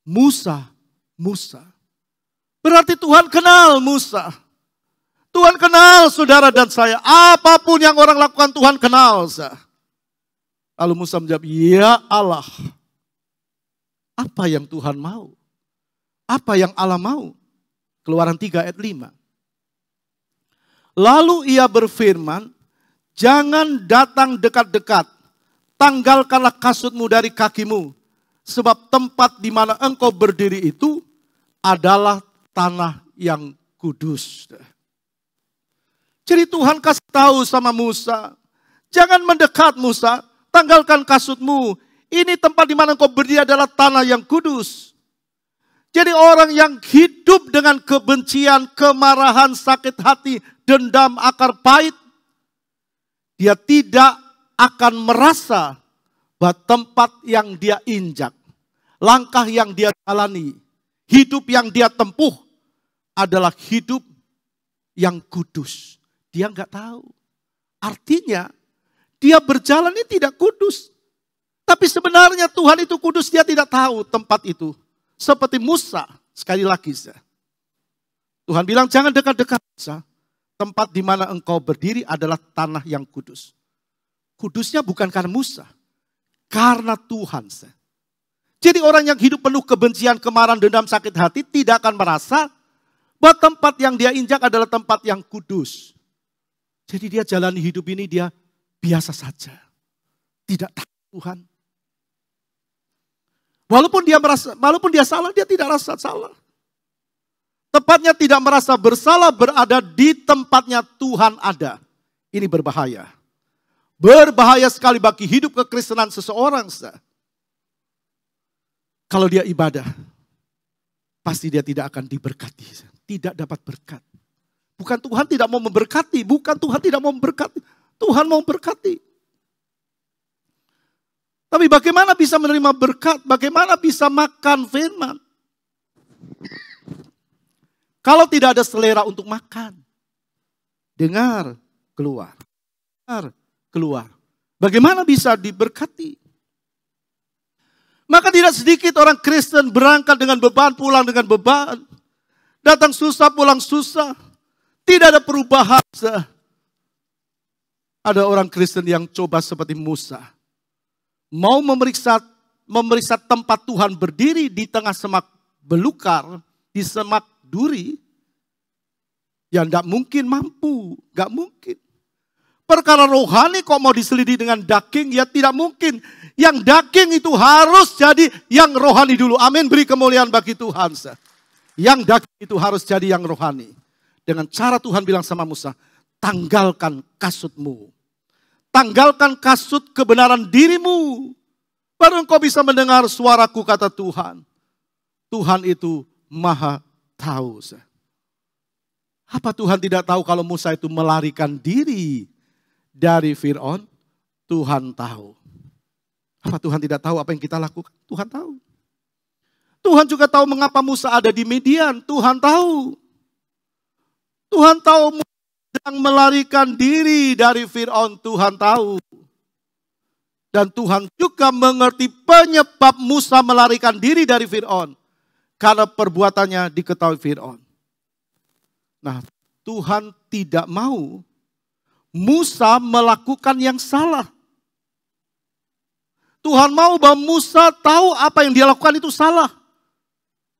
Musa, Musa. Berarti Tuhan kenal Musa. Tuhan kenal saudara dan saya. Apapun yang orang lakukan Tuhan kenal. Lalu Musa menjawab, ya Allah. Apa yang Tuhan mau? Apa yang Allah mau? Keluaran 3 ayat 5. Lalu ia berfirman, jangan datang dekat-dekat. Tanggalkanlah kasutmu dari kakimu. Sebab tempat di mana engkau berdiri itu adalah tanah yang kudus. Jadi Tuhan kasih tahu sama Musa, jangan mendekat Musa, tanggalkan kasutmu. Ini tempat di mana engkau berdiri adalah tanah yang kudus. Jadi orang yang hidup dengan kebencian, kemarahan, sakit hati, dendam, akar pahit, dia tidak akan merasa bahwa tempat yang dia injak, langkah yang dia jalani, hidup yang dia tempuh adalah hidup yang kudus. Dia nggak tahu. Artinya dia berjalan ini tidak kudus. Tapi sebenarnya Tuhan itu kudus, dia tidak tahu tempat itu. Seperti Musa, sekali lagi. Tuhan bilang jangan dekat-dekat Musa. Tempat di mana engkau berdiri adalah tanah yang kudus. Kudusnya bukan karena Musa, karena Tuhan. Jadi orang yang hidup penuh kebencian, kemarahan, dendam, sakit hati tidak akan merasa bahwa tempat yang dia injak adalah tempat yang kudus. Jadi dia jalani hidup ini dia biasa saja. Tidak takut Tuhan. Walaupun dia salah, dia tidak rasa salah. Tepatnya tidak merasa bersalah berada di tempatnya Tuhan ada. Ini berbahaya. Berbahaya sekali bagi hidup kekristenan seseorang. Kalau dia ibadah, pasti dia tidak akan diberkati. Tidak dapat berkat. Bukan Tuhan tidak mau memberkati. Bukan Tuhan tidak mau memberkati. Tuhan mau memberkati. Tapi bagaimana bisa menerima berkat? Bagaimana bisa makan firman? Kalau tidak ada selera untuk makan. Dengar, keluar. Dengar, keluar. Bagaimana bisa diberkati? Maka tidak sedikit orang Kristen berangkat dengan beban, pulang dengan beban. Datang susah, pulang susah. Tidak ada perubahan. Ada orang Kristen yang coba seperti Musa. Mau memeriksa tempat Tuhan berdiri di tengah semak belukar, di semak duri. Ya tidak mungkin mampu, gak mungkin. Perkara rohani kok mau diselidiki dengan daging, ya tidak mungkin. Yang daging itu harus jadi yang rohani dulu. Amin, beri kemuliaan bagi Tuhan. Yang daging itu harus jadi yang rohani. Dengan cara Tuhan bilang sama Musa, tanggalkan kasutmu. Tanggalkan kasut kebenaran dirimu. Baru engkau bisa mendengar suaraku, kata Tuhan. Tuhan itu maha tahu. Apa Tuhan tidak tahu kalau Musa itu melarikan diri dari Fir'aun? Tuhan tahu. Apa Tuhan tidak tahu apa yang kita lakukan? Tuhan tahu. Tuhan juga tahu mengapa Musa ada di Midian. Tuhan tahu. Tuhan tahu Musa sedang melarikan diri dari Fir'aun. Tuhan tahu. Dan Tuhan juga mengerti penyebab Musa melarikan diri dari Fir'aun. Karena perbuatannya diketahui Fir'aun. Nah, Tuhan tidak mau Musa melakukan yang salah. Tuhan mau bahwa Musa tahu apa yang dia lakukan itu salah.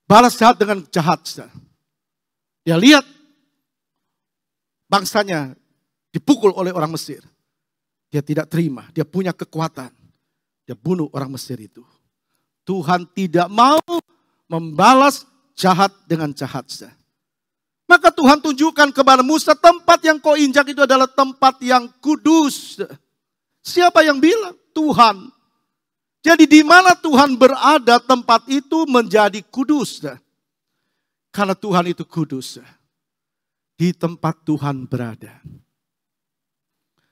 Balas jahat dengan jahat. Dia lihat bangsanya dipukul oleh orang Mesir. Dia tidak terima, dia punya kekuatan. Dia bunuh orang Mesir itu. Tuhan tidak mau membalas jahat dengan jahat. Maka Tuhan tunjukkan kepada Musa tempat yang kau injak itu adalah tempat yang kudus. Siapa yang bilang? Tuhan. Jadi di mana Tuhan berada tempat itu menjadi kudus. Karena Tuhan itu kudus. Di tempat Tuhan berada.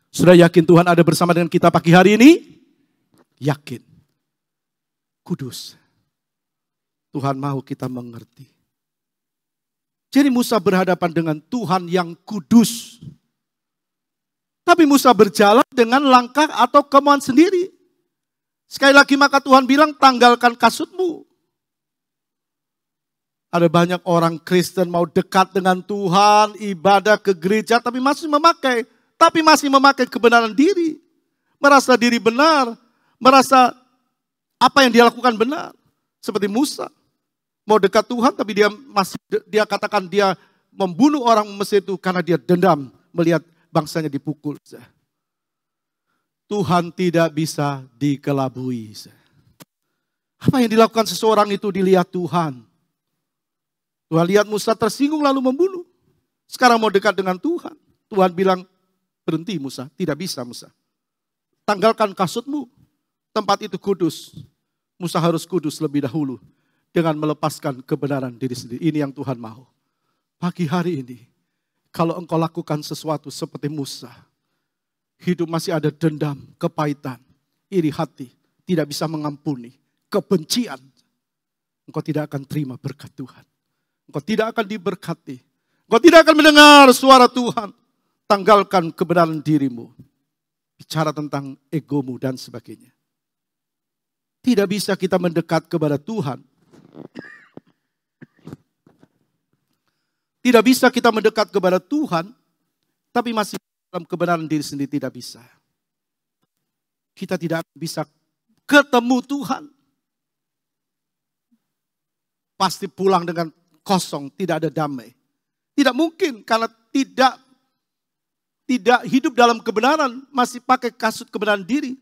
Sudah yakin Tuhan ada bersama dengan kita pagi hari ini? Yakin. Kudus. Tuhan mau kita mengerti. Jadi Musa berhadapan dengan Tuhan yang kudus. Tapi Musa berjalan dengan langkah atau kemauan sendiri. Sekali lagi maka Tuhan bilang tanggalkan kasutmu. Ada banyak orang Kristen mau dekat dengan Tuhan, ibadah ke gereja tapi masih memakai kebenaran diri. Merasa diri benar, merasa apa yang dia lakukan benar. Seperti Musa. Mau dekat Tuhan tapi dia katakan dia membunuh orang Mesir itu karena dia dendam melihat bangsanya dipukul. Tuhan tidak bisa dikelabui. Apa yang dilakukan seseorang itu dilihat Tuhan. Tuhan lihat Musa tersinggung lalu membunuh. Sekarang mau dekat dengan Tuhan. Tuhan bilang, berhenti Musa, tidak bisa Musa. Tanggalkan kasutmu, tempat itu kudus. Musa harus kudus lebih dahulu dengan melepaskan kebenaran diri sendiri. Ini yang Tuhan mau. Pagi hari ini, kalau engkau lakukan sesuatu seperti Musa, hidup masih ada dendam, kepahitan, iri hati, tidak bisa mengampuni, kebencian, engkau tidak akan terima berkat Tuhan. Engkau tidak akan diberkati. Engkau tidak akan mendengar suara Tuhan. Tanggalkan kebenaran dirimu. Bicara tentang egomu dan sebagainya. Tidak bisa kita mendekat kepada Tuhan. Tidak bisa kita mendekat kepada Tuhan, tapi masih dalam kebenaran diri sendiri, tidak bisa. Kita tidak bisa ketemu Tuhan. Pasti pulang dengan kosong, tidak ada damai. Tidak mungkin karena tidak hidup dalam kebenaran, masih pakai kasut kebenaran diri.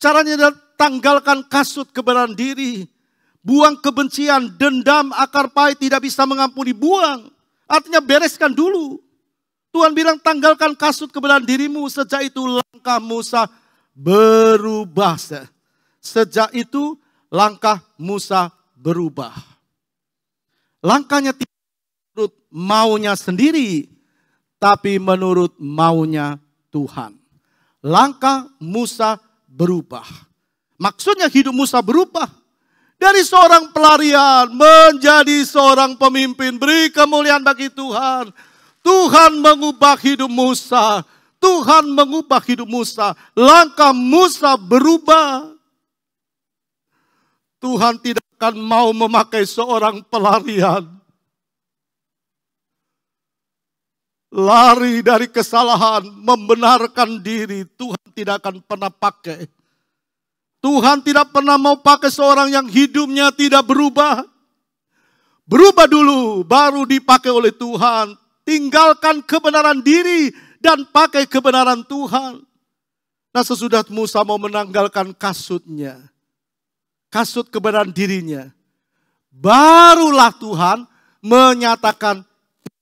Caranya adalah tanggalkan kasut kebenaran diri. Buang kebencian, dendam, akar pahit, tidak bisa mengampuni, buang. Artinya bereskan dulu. Tuhan bilang tanggalkan kasut kebenaran dirimu. Sejak itu langkah Musa berubah. Sejak itu langkah Musa berubah. Langkahnya tidak menurut maunya sendiri, tapi menurut maunya Tuhan. Langkah Musa berubah. Maksudnya hidup Musa berubah. Dari seorang pelarian menjadi seorang pemimpin. Beri kemuliaan bagi Tuhan. Tuhan mengubah hidup Musa. Tuhan mengubah hidup Musa. Langkah Musa berubah. Tuhan tidak akan mau memakai seorang pelarian. Lari dari kesalahan, membenarkan diri. Tuhan tidak akan pernah pakai. Tuhan tidak pernah mau pakai seorang yang hidupnya tidak berubah. Berubah dulu, baru dipakai oleh Tuhan. Tinggalkan kebenaran diri dan pakai kebenaran Tuhan. Nah, sesudah Musa mau menanggalkan kasutnya, kasut kebenaran dirinya, barulah Tuhan menyatakan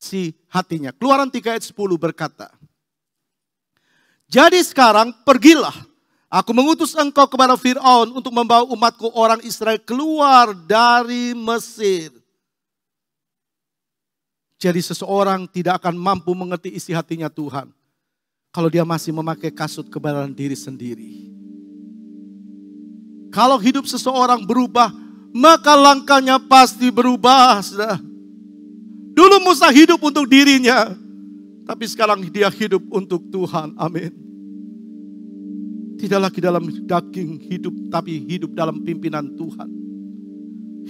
isi hatinya. Keluaran 3 ayat 10 berkata, jadi sekarang pergilah. Aku mengutus engkau kepada Fir'aun untuk membawa umatku orang Israel keluar dari Mesir. Jadi seseorang tidak akan mampu mengerti isi hatinya Tuhan kalau dia masih memakai kasut kebenaran diri sendiri. Kalau hidup seseorang berubah, maka langkahnya pasti berubah. Dulu Musa hidup untuk dirinya, tapi sekarang dia hidup untuk Tuhan. Amin. Tidak lagi dalam daging hidup, tapi hidup dalam pimpinan Tuhan.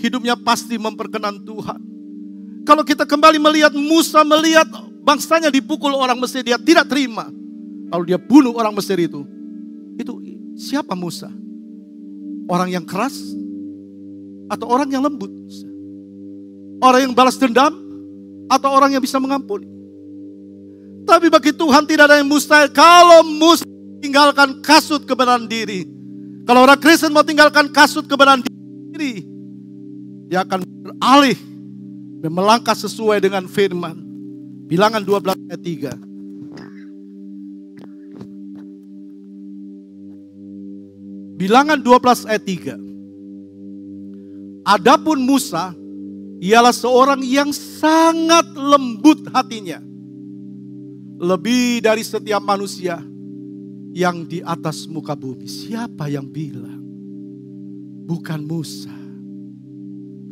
Hidupnya pasti memperkenan Tuhan. Kalau kita kembali melihat Musa, melihat bangsanya dipukul orang Mesir, dia tidak terima. Lalu dia bunuh orang Mesir itu. Itu siapa Musa? Orang yang keras? Atau orang yang lembut? Orang yang balas dendam? Atau orang yang bisa mengampuni? Tapi bagi Tuhan tidak ada yang mustahil. Kalau Musa tinggalkan kasut kebenaran diri. Kalau orang Kristen mau tinggalkan kasut kebenaran diri, dia akan beralih dan melangkah sesuai dengan firman. Bilangan 12 ayat 3. Bilangan 12 ayat 3. Adapun Musa ialah seorang yang sangat lembut hatinya, lebih dari setiap manusia yang di atas muka bumi. Siapa yang bilang? Bukan Musa.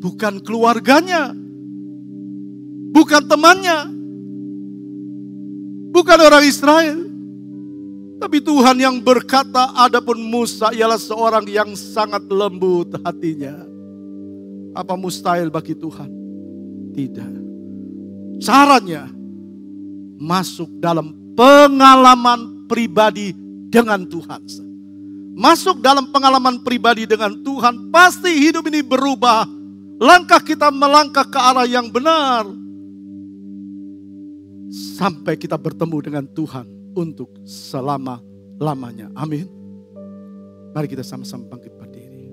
Bukan keluarganya. Bukan temannya. Bukan orang Israel. Tapi Tuhan yang berkata, adapun Musa ialah seorang yang sangat lembut hatinya. Apa mustahil bagi Tuhan? Tidak. Caranya masuk dalam pengalaman pribadi dengan Tuhan. Masuk dalam pengalaman pribadi dengan Tuhan, pasti hidup ini berubah. Langkah kita melangkah ke arah yang benar. Sampai kita bertemu dengan Tuhan untuk selama-lamanya. Amin. Mari kita sama-sama bangkit berdiri.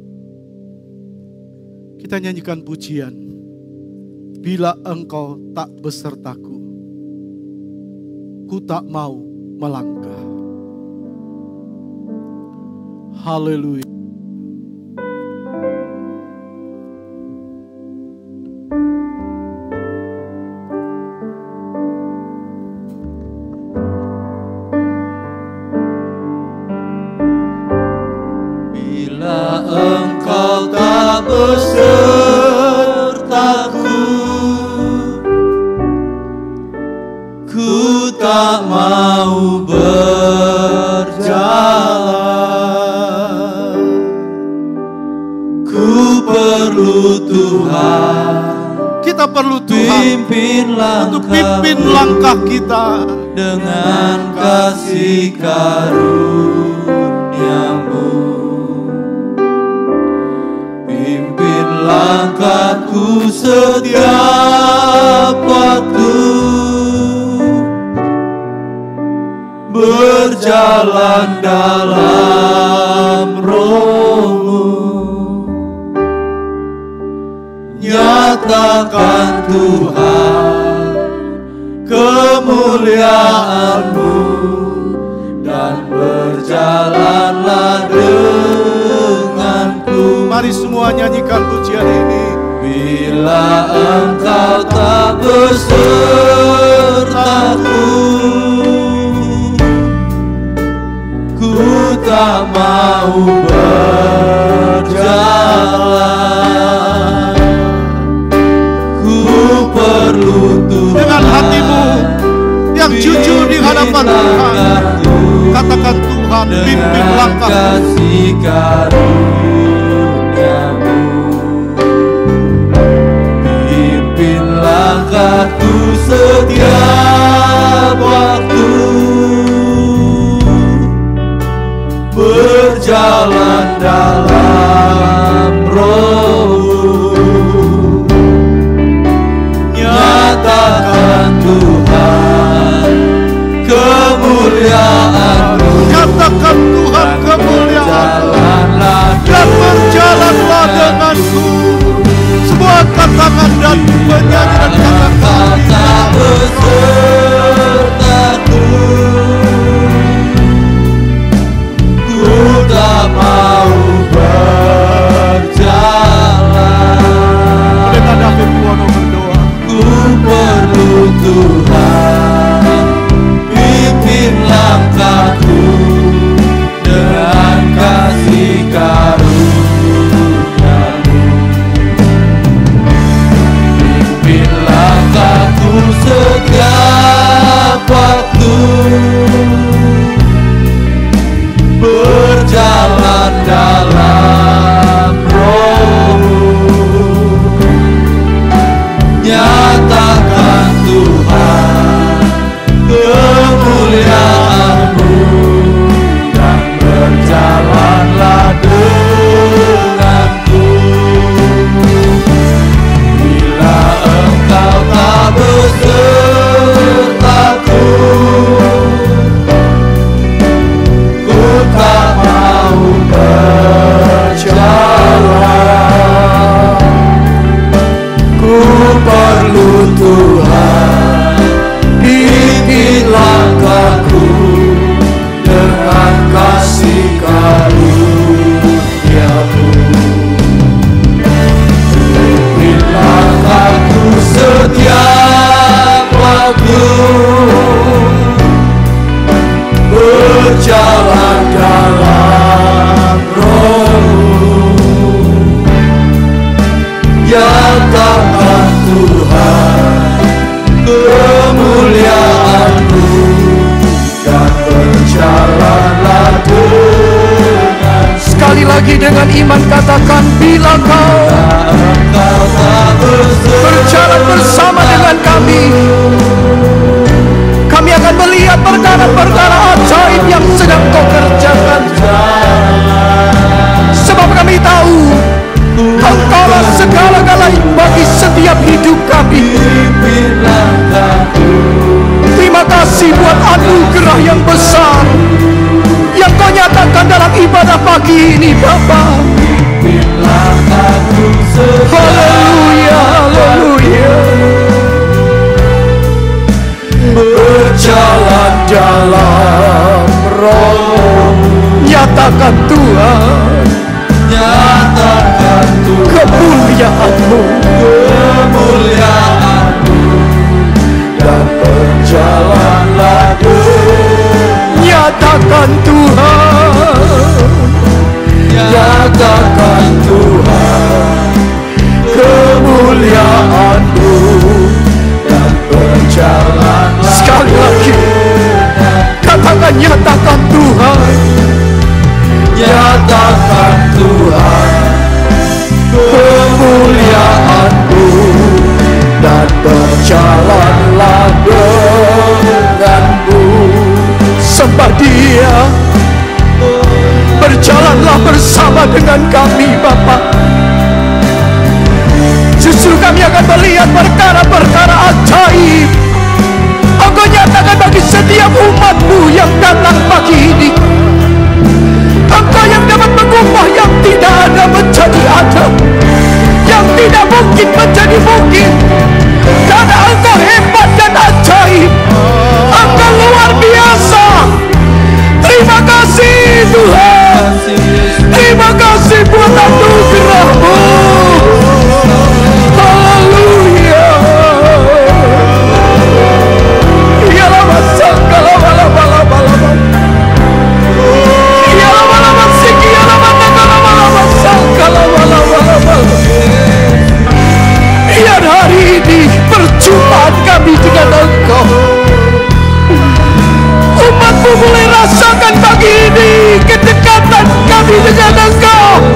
Kita nyanyikan pujian. Bila engkau tak besertaku, ku tak mau melangkah. Haleluya. Bila engkau tak besertaku, ku tak mau berjalan. Tuhan, untuk pimpin langkah kita dengan kasih karunia-Mu. Pimpin langkahku setiap waktu, berjalan dalam Roh-Mu. Nyatakan Tuhan kemuliaan-Mu, dan berjalanlah denganku. Mari semua nyanyikan pujian ini. Bila Engkau tak besertaku, ku tak mau berjalan. Ku perlu Tuhan. Dengan hatimu yang jujur di hadapan Tuhan, katakan, Tuhan, pimpin langkahku. Pimpin langkahku setiap waktu, berjalan dalam Roh-Mu. Nyatakan Tuhan kemuliaan-Mu, Nyatakan Tuhan kemuliaan-Mu, dan berjalanlah denganku. Semua tangan dan penyanyi dan katakan, tak besertaku, ku tak mau berjalan. Pendeta David Buwono berdoa, Ku perlu Tuhan, pimpin langkahku dengan kasih karunia-Mu. Pimpin langkahku setiap waktu, berjalan dalam Roh-Mu. Nyatakan Tuhan kemuliaan-Mu, dan berjalanlah denganku. Bila Engkau tak besertaku, ku tak mau berjalan. Ku perlu Tuhan, pimpin langkahku dengan kasih karunia-Mu. Pimpin langkahku setiap waktu, berjalan dalam Roh-Mu. Nyatakan Tuhan kemuliaan-Mu, dan berjalanlah dengan. sekali lagi dengan iman katakan, bila Kau berjalan bersama dengan kami, kami akan melihat perkara-perkara ajaib yang sedang Kau kerjakan. Sebab kami tahu Engkaulah segala-galanya bagi setiap hidup kami. Terima kasih buat anugerah yang besar yang Kau nyatakan dalam ibadah pagi ini, Bapa. Haleluya, haleluya. Berjalan dalam Roh, Nyatakan Tuhan, nyatakan Tuhan kemuliaan-Mu, kemuliaan-Mu, dan berjalanlah denganku. nyatakan Tuhan, Nyatakan Tuhan kemuliaan-Mu, dan berjalanlah. sekali lagi katakan, nyatakan Tuhan, Nyatakan Tuhan kemuliaan-Mu, berjalanlah denganmu. Sembah Dia, berjalanlah bersama dengan kami Bapa. Justru kami akan melihat perkara-perkara ajaib Engkau nyatakan bagi setiap umat-Mu yang datang pagi ini. Engkau yang dapat mengubah yang tidak ada menjadi ada, yang tidak mungkin menjadi mungkin. Karena Engkau hebat dan ajaib, Engkau luar biasa. Terima kasih Tuhan, terima kasih buat anugerah-Mu. Haleluya. Ialah masangka lama-lama-lama-lama. Ialah malam-masing, ialah matang-lama-lama sangka lama-lama-lama. Biar hari ini perjumpaan kami dengan Engkau, umat-Mu mulai rasakan pagi ini kedekatan kami dengan Engkau,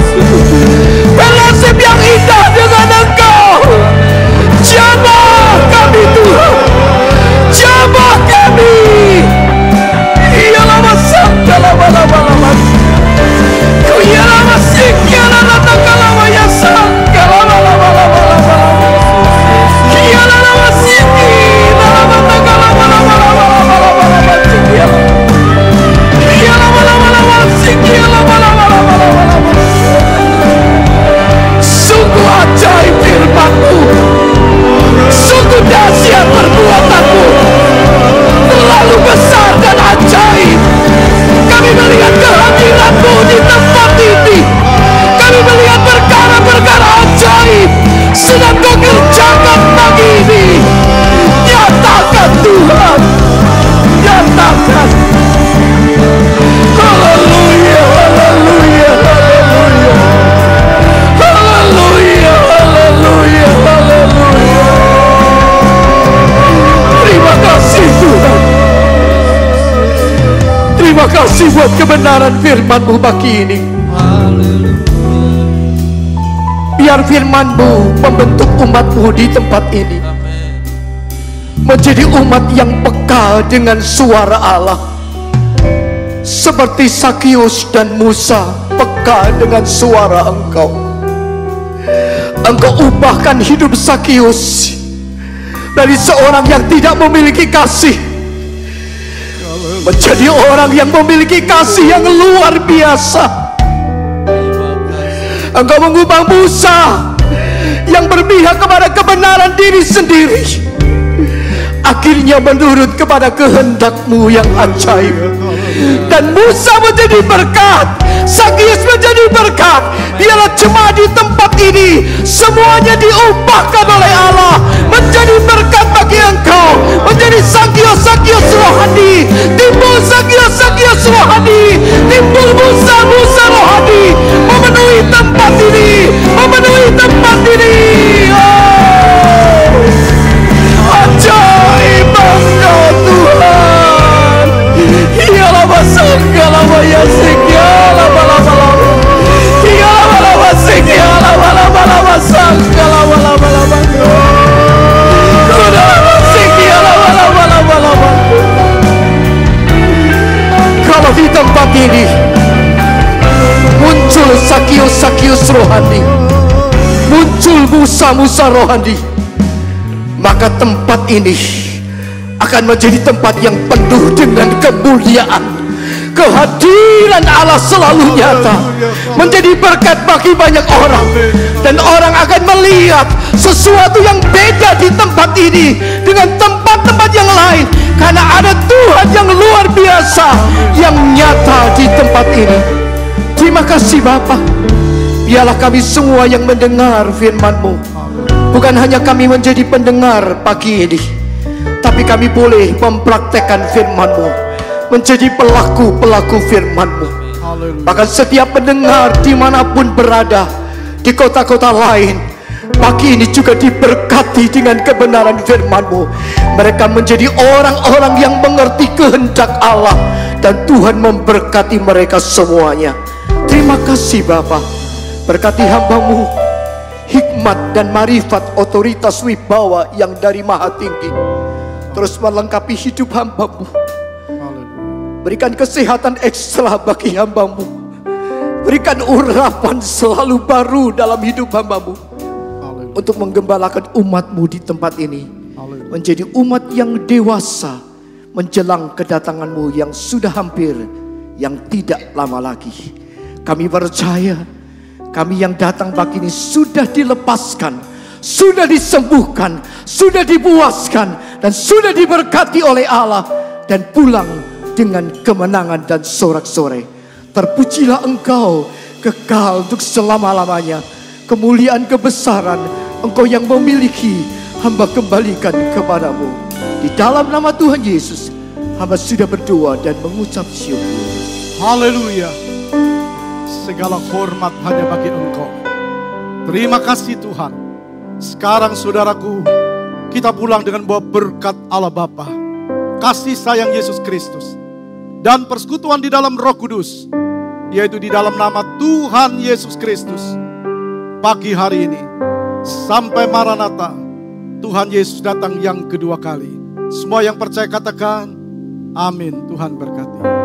fellowship yang indah dengan Engkau. Jamah kami Tuhan, jamah kami. Ialah masangka lama-lama-lama. Ku ialah masih ialah lama-lama ya sangka lama-lama-lama. Ialah masih sungguh ajaib firman-Mu, sungguh dahsyat perbuatan-Mu, terlalu besar dan ajaib. Kami melihat kehadiran-Mu di tempat ini. Kami melihat perkara-perkara ajaib sedang Kau kerjakan pagi ini. Nyatakan Tuhan, nyatakan. Haleluya, haleluya, haleluya. Haleluya, haleluya, haleluya. Terima kasih Tuhan. Terima kasih buat kebenaran firman-Mu pagi ini. Biar firman-Mu membentuk umat-Mu di tempat ini menjadi umat yang peka dengan suara Allah. Seperti Sakius dan Musa peka dengan suara Engkau. Engkau ubahkan hidup Sakius dari seorang yang tidak memiliki kasih menjadi orang yang memiliki kasih yang luar biasa. Engkau mengubah Musa yang berpihak kepada kebenaran diri sendiri, akhirnya menurut kepada kehendak-Mu yang ajaib. Dan Musa menjadi berkat, Sakius menjadi berkat. Biarlah jemaat di tempat ini semuanya diubahkan oleh Allah menjadi berkat bagi Engkau, menjadi Sakius-Sakius rohani. Timbul Sakius-Sakius rohani, timbul Musa-Musa rohani, memenuhi tempat ini, memenuhi tempat ini. Ajaib Engkau Tuhan. Ialah masangka lama-lama sing, ialah lama-lama. Ialah lama sing, ialah lama-lama sangka lama-lama. Sudah lama sing, ialah lama-lama. Kalau di tempat ini muncul Sakius-Sakius rohani, muncul Musa-Musa rohani, maka tempat ini akan menjadi tempat yang penuh dengan kemuliaan. Kehadiran Allah selalu nyata, menjadi berkat bagi banyak orang. Dan orang akan melihat sesuatu yang beda di tempat ini dengan tempat-tempat yang lain, karena ada Tuhan yang luar biasa yang nyata di tempat ini. Terima kasih Bapa. Biarlah kami semua yang mendengar firman-Mu, bukan hanya kami menjadi pendengar pagi ini, tapi kami boleh mempraktekkan firman-Mu, menjadi pelaku-pelaku firman-Mu. Bahkan setiap pendengar dimanapun berada, di kota-kota lain, pagi ini juga diberkati dengan kebenaran firman-Mu. Mereka menjadi orang-orang yang mengerti kehendak Allah, dan Tuhan memberkati mereka semuanya. Terima kasih Bapa. Berkati hamba-Mu, hikmat dan marifat, otoritas wibawa yang dari Maha Tinggi terus melengkapi hidup hamba-Mu. Berikan kesehatan ekstra bagi hamba-Mu. Berikan urapan selalu baru dalam hidup hamba-Mu untuk menggembalakan umat-Mu di tempat ini, menjadi umat yang dewasa menjelang kedatangan-Mu yang sudah hampir, yang tidak lama lagi. Kami percaya kami yang datang pagi ini sudah dilepaskan, sudah disembuhkan, sudah dipuaskan, dan sudah diberkati oleh Allah, dan pulang dengan kemenangan dan sorak-sorai. Terpujilah Engkau kekal untuk selama-lamanya. Kemuliaan kebesaran Engkau yang memiliki, hamba kembalikan kepadamu. Di dalam nama Tuhan Yesus, hamba sudah berdoa dan mengucap syukur. Haleluya. Segala hormat hanya bagi Engkau. Terima kasih Tuhan. Sekarang saudaraku, kita pulang dengan bawa berkat Allah Bapa, kasih sayang Yesus Kristus, dan persekutuan di dalam Roh Kudus, yaitu di dalam nama Tuhan Yesus Kristus. Pagi hari ini sampai Maranatha, Tuhan Yesus datang yang kedua kali. Semua yang percaya katakan amin. Tuhan berkati.